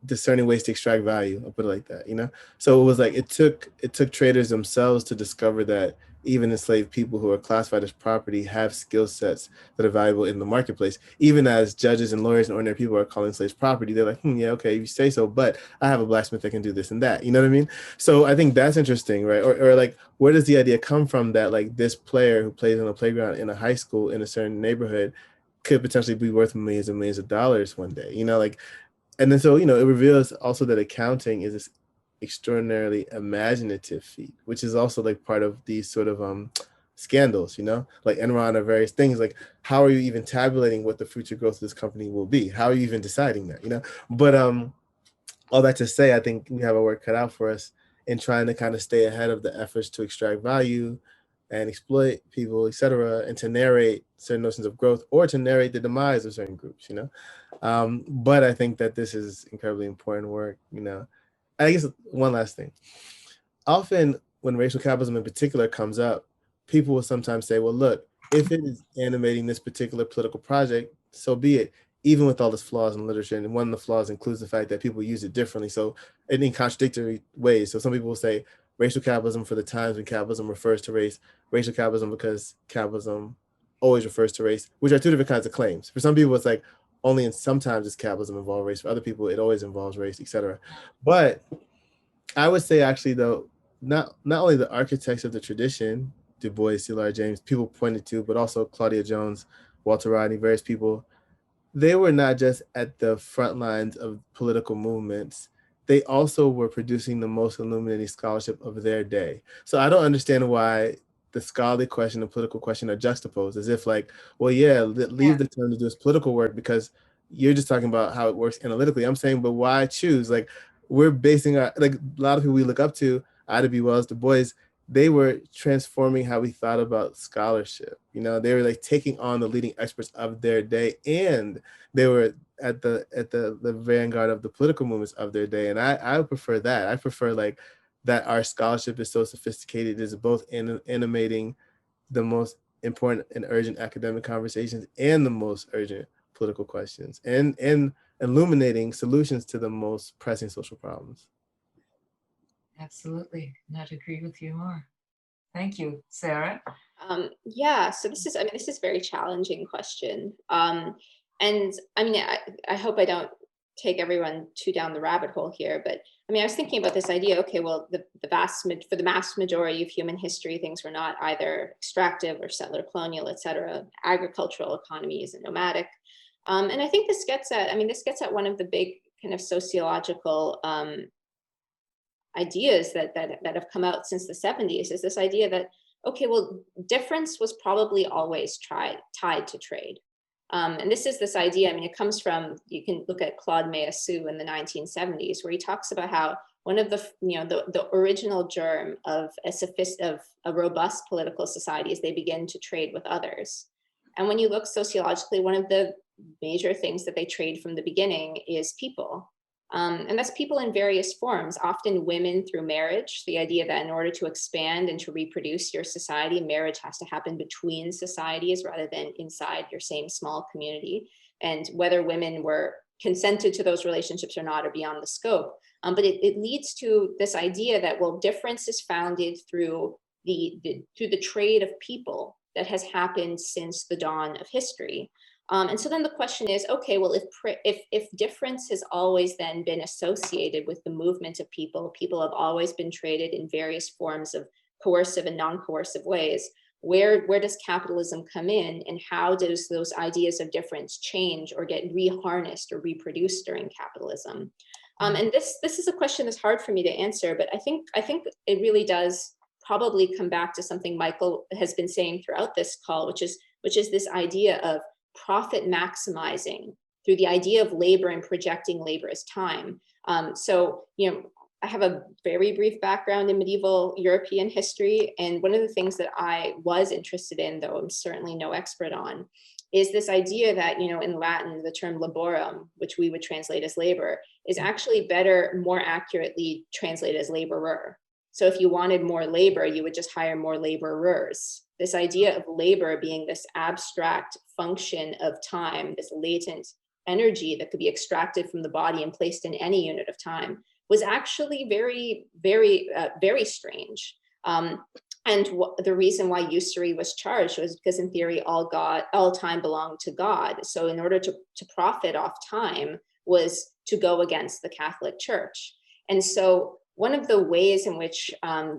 S3: discerning ways to extract value. I'll put it like that, So it was like it took traders themselves to discover that even enslaved people who are classified as property have skill sets that are valuable in the marketplace. Even as judges and lawyers and ordinary people are calling slaves property, they're like, yeah, okay, you say so, but I have a blacksmith that can do this and that. You know what I mean? So I think that's interesting, right? Or like, where does the idea come from that like this player who plays on a playground in a high school in a certain neighborhood could potentially be worth millions and millions of dollars one day, like, and then so, it reveals also that accounting is this extraordinarily imaginative feat, which is also like part of these sort of scandals, like Enron or various things. Like, how are you even tabulating what the future growth of this company will be? How are you even deciding that, But all that to say, I think we have our work cut out for us in trying to kind of stay ahead of the efforts to extract value and exploit people, et cetera, and to narrate certain notions of growth or to narrate the demise of certain groups, But I think that this is incredibly important work, I guess one last thing. Often when racial capitalism in particular comes up, people will sometimes say, well, look, if it is animating this particular political project, so be it, even with all its flaws in literature. And one of the flaws includes the fact that people use it differently. So in contradictory ways. So some people will say racial capitalism for the times when capitalism refers to race, racial capitalism because capitalism always refers to race, which are two different kinds of claims. For some people, it's like only in sometimes does capitalism involve race. For other people, it always involves race, et cetera. But I would say actually though, not only the architects of the tradition, Du Bois, C.L.R. James, people pointed to, but also Claudia Jones, Walter Rodney, various people, they were not just at the front lines of political movements, they also were producing the most illuminating scholarship of their day. So I don't understand why the scholarly question and political question are juxtaposed as if like, well, yeah, leave the term to do this political work because you're just talking about how it works analytically. I'm saying, but why choose? Like, we're basing our, like a lot of people we look up to, Ida B. Wells, Du Bois, they were transforming how we thought about scholarship. They were like taking on the leading experts of their day, and they were at the vanguard of the political movements of their day. And I prefer that. I prefer like that our scholarship is so sophisticated, it is both animating the most important and urgent academic conversations and the most urgent political questions, and illuminating solutions to the most pressing social problems.
S2: Absolutely. Not agree with you more. Thank you, Sarah.
S4: Yeah, so this is a very challenging question. And I hope I don't take everyone too down the rabbit hole here, but I was thinking about this idea, okay, well, for the mass majority of human history, things were not either extractive or settler colonial, et cetera, agricultural economies and nomadic. And I think this gets at one of the big kind of sociological ideas that have come out since the 70s, is this idea that okay, well, difference was probably always tied to trade. And this idea, I mean, it comes from, you can look at Claude Meillassoux in the 1970s, where he talks about how one of the, the original germ of a robust political society is they begin to trade with others. And when you look sociologically, one of the major things that they trade from the beginning is people. And that's people in various forms, often women through marriage, the idea that in order to expand and to reproduce your society, marriage has to happen between societies rather than inside your same small community. And whether women were consented to those relationships or not are beyond the scope. But it leads to this idea that, well, difference is founded through the trade of people that has happened since the dawn of history. And so then the question is, okay, well, if difference has always then been associated with the movement of people have always been traded in various forms of coercive and non-coercive ways, where does capitalism come in, and how does those ideas of difference change or get reharnessed or reproduced during capitalism? And this is a question that's hard for me to answer, but I think it really does probably come back to something Michael has been saying throughout this call, which is this idea of profit maximizing through the idea of labor and projecting labor as time. So, I have a very brief background in medieval European history. And one of the things that I was interested in, though I'm certainly no expert on, is this idea that, in Latin, the term laborum, which we would translate as labor, is actually better, more accurately translated as laborer. So if you wanted more labor, you would just hire more laborers. This idea of labor being this abstract function of time, this latent energy that could be extracted from the body and placed in any unit of time, was actually very, very, very strange. And the reason why usury was charged was because, in theory, all time belonged to God. So in order to profit off time was to go against the Catholic Church. And so one of the ways in which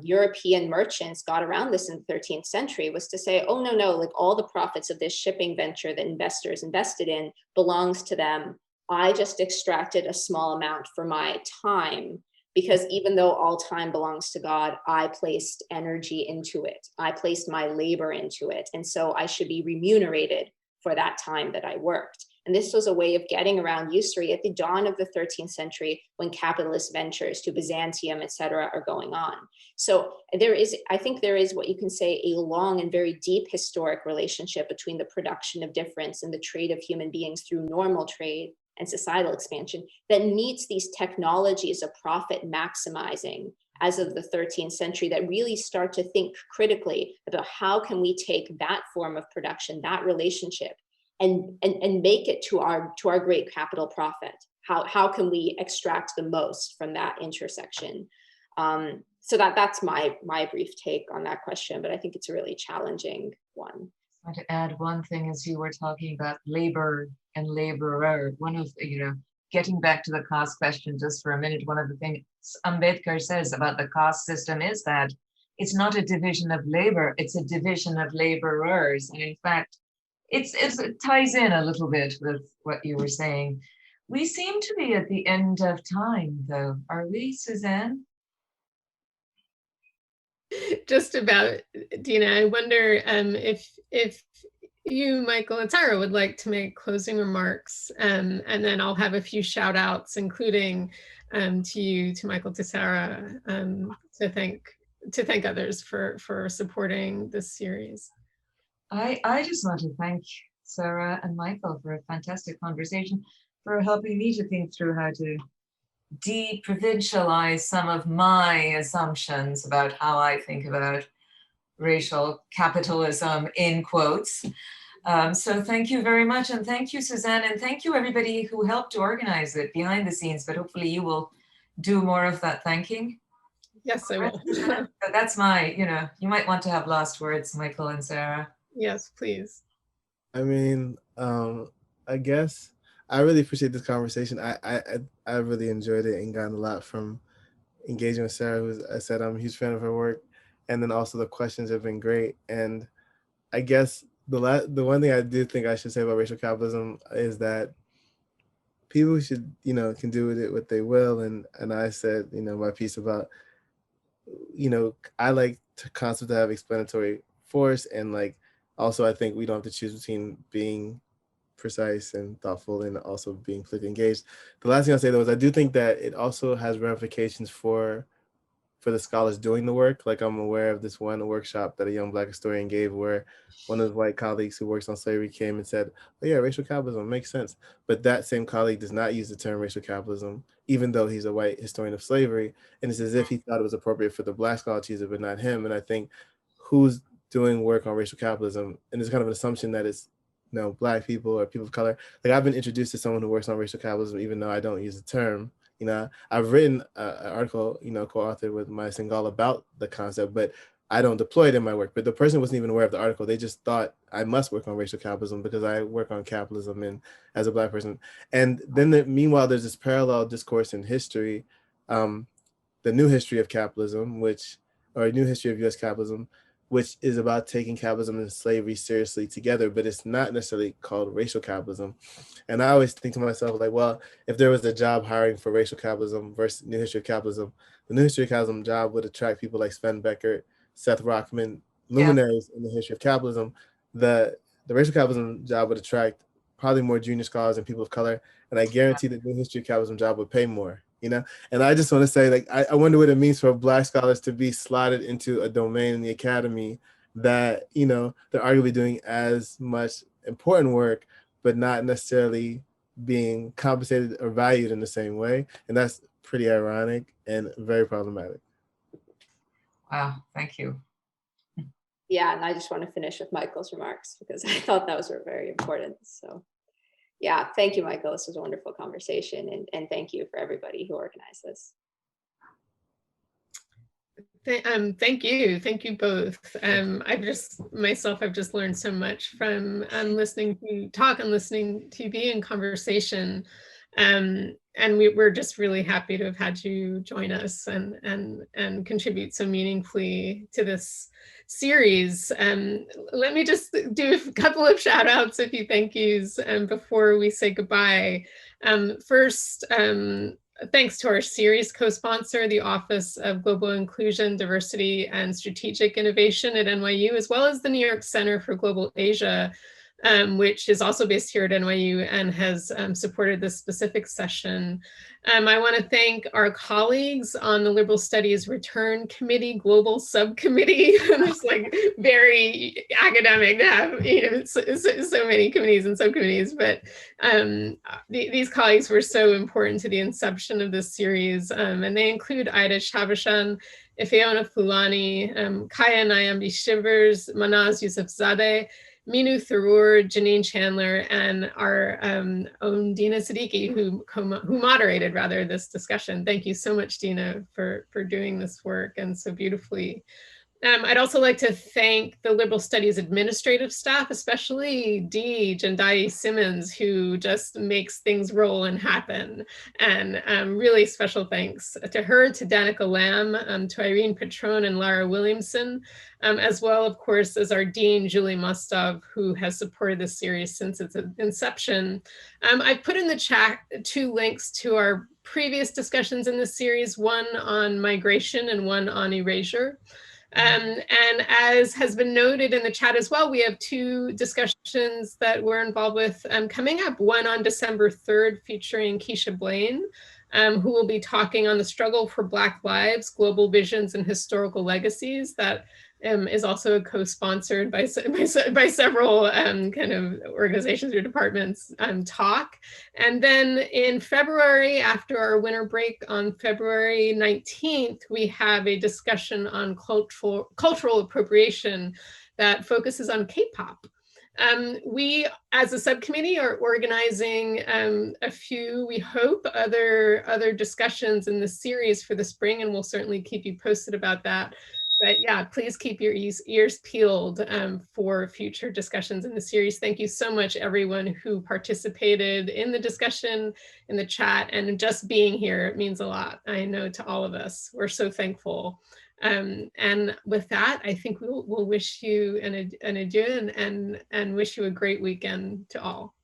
S4: European merchants got around this in the 13th century was to say, oh, no, like all the profits of this shipping venture that investors invested in belongs to them. I just extracted a small amount for my time, because even though all time belongs to God, I placed energy into it. I placed my labor into it. And so I should be remunerated for that time that I worked. And this was a way of getting around usury at the dawn of the 13th century, when capitalist ventures to Byzantium, et cetera, are going on. So I think there is what you can say a long and very deep historic relationship between the production of difference and the trade of human beings through normal trade and societal expansion that meets these technologies of profit maximizing as of the 13th century, that really start to think critically about how can we take that form of production, that relationship, and make it to our great capital profit. How can we extract the most from that intersection? So that's my brief take on that question, but I think it's a really challenging one.
S2: I want to add one thing, as you were talking about labor and laborer. One of getting back to the caste question just for a minute, one of the things Ambedkar says about the caste system is that it's not a division of labor, it's a division of laborers. And in fact, it ties in a little bit with what you were saying. We seem to be at the end of time, though. Are we, Suzanne?
S1: Just about, Dina. I wonder if you, Michael, and Sarah would like to make closing remarks, and then I'll have a few shout outs, including to you, to Michael, to Sarah, to thank others for supporting this series.
S2: I just want to thank Sarah and Michael for a fantastic conversation, for helping me to think through how to de-provincialize some of my assumptions about how I think about racial capitalism, in quotes. So thank you very much. And thank you, Suzanne. And thank you, everybody who helped to organize it behind the scenes. But hopefully you will do more of that thanking.
S1: Yes, I will.
S2: That's my, you might want to have last words, Michael and Sarah.
S1: Yes, please.
S3: I mean, I guess I really appreciate this conversation. I really enjoyed it and gotten a lot from engaging with Sarah, who I said I'm a huge fan of her work. And then also the questions have been great. And I guess the one thing I do think I should say about racial capitalism is that people should, can do with it what they will. And I said, my piece about, I like concept to have explanatory force, and like also I think we don't have to choose between being precise and thoughtful and also being politically engaged. The last thing I'll say though is I do think that it also has ramifications for the scholars doing the work. Like I'm aware of this one workshop that a young Black historian gave where one of his white colleagues who works on slavery came and said, oh yeah, racial capitalism makes sense. But that same colleague does not use the term racial capitalism, even though he's a white historian of slavery. And it's as if he thought it was appropriate for the Black scholar to use it, but not him. And I think who's doing work on racial capitalism, and there's kind of an assumption that it's Black people or people of color. Like I've been introduced to someone who works on racial capitalism, even though I don't use the term. I've written an article, co-authored with my Senegal about the concept, but I don't deploy it in my work. But the person wasn't even aware of the article. They just thought I must work on racial capitalism because I work on capitalism and as a Black person. And then meanwhile, there's this parallel discourse in history, the new history of capitalism, or new history of US capitalism, which is about taking capitalism and slavery seriously together, but it's not necessarily called racial capitalism. And I always think to myself, like, well, if there was a job hiring for racial capitalism versus new history of capitalism, the new history of capitalism job would attract people like Sven Beckert, Seth Rockman, luminaries in the history of capitalism. The racial capitalism job would attract probably more junior scholars and people of color. And I guarantee the new history of capitalism job would pay more. And I just want to say, like, I wonder what it means for Black scholars to be slotted into a domain in the academy that, they're arguably doing as much important work, but not necessarily being compensated or valued in the same way. And that's pretty ironic and very problematic.
S2: Wow, thank you.
S4: Yeah, and I just want to finish with Michael's remarks because I thought those were very important. So yeah, thank you, Michael. This was a wonderful conversation, and thank you for everybody who organized this.
S1: Thank you both. I've just learned so much from listening to you talk and listening to you be in conversation. And we're just really happy to have had you join us and contribute so meaningfully to this series. Let me just do a couple of shout outs, a few thank yous before we say goodbye. First, thanks to our series co-sponsor, the Office of Global Inclusion, Diversity, and Strategic Innovation at NYU, as well as the New York Center for Global Asia, which is also based here at NYU and has supported this specific session. I want to thank our colleagues on the Liberal Studies Return Committee Global Subcommittee. It's like very academic to have so many committees and subcommittees, but these colleagues were so important to the inception of this series, and they include Ida Shabashan, Ifeona Fulani, Kaya Nyambi Shivers, Manaz Yousafzadeh, Minu Tharoor, Janine Chandler, and our own Dina Siddiqui, who moderated this discussion. Thank you so much, Dina, for doing this work and so beautifully. I'd also like to thank the Liberal Studies administrative staff, especially Dee Jandai Simmons, who just makes things roll and happen. And really special thanks to her, to Danica Lamb, to Irene Patron and Lara Williamson, as well, of course, as our Dean, Julie Mostov, who has supported this series since its inception. I've put in the chat 2 links to our previous discussions in this series, one on migration and one on erasure. And as has been noted in the chat as well, we have 2 discussions that we're involved with coming up, one on December 3rd featuring Keisha Blaine, who will be talking on the struggle for Black lives, global visions, and historical legacies. That is also co-sponsored by several kind of organizations or departments talk. And then in February, after our winter break on February 19th, we have a discussion on cultural appropriation that focuses on K-pop. We, as a subcommittee, are organizing a few, we hope, other discussions in this series for the spring, and we'll certainly keep you posted about that. But yeah, please keep your ears peeled for future discussions in the series. Thank you so much, everyone who participated in the discussion, in the chat, and just being here. It means a lot, I know, to all of us. We're so thankful. And with that, I think we'll wish you an adieu and wish you a great weekend to all.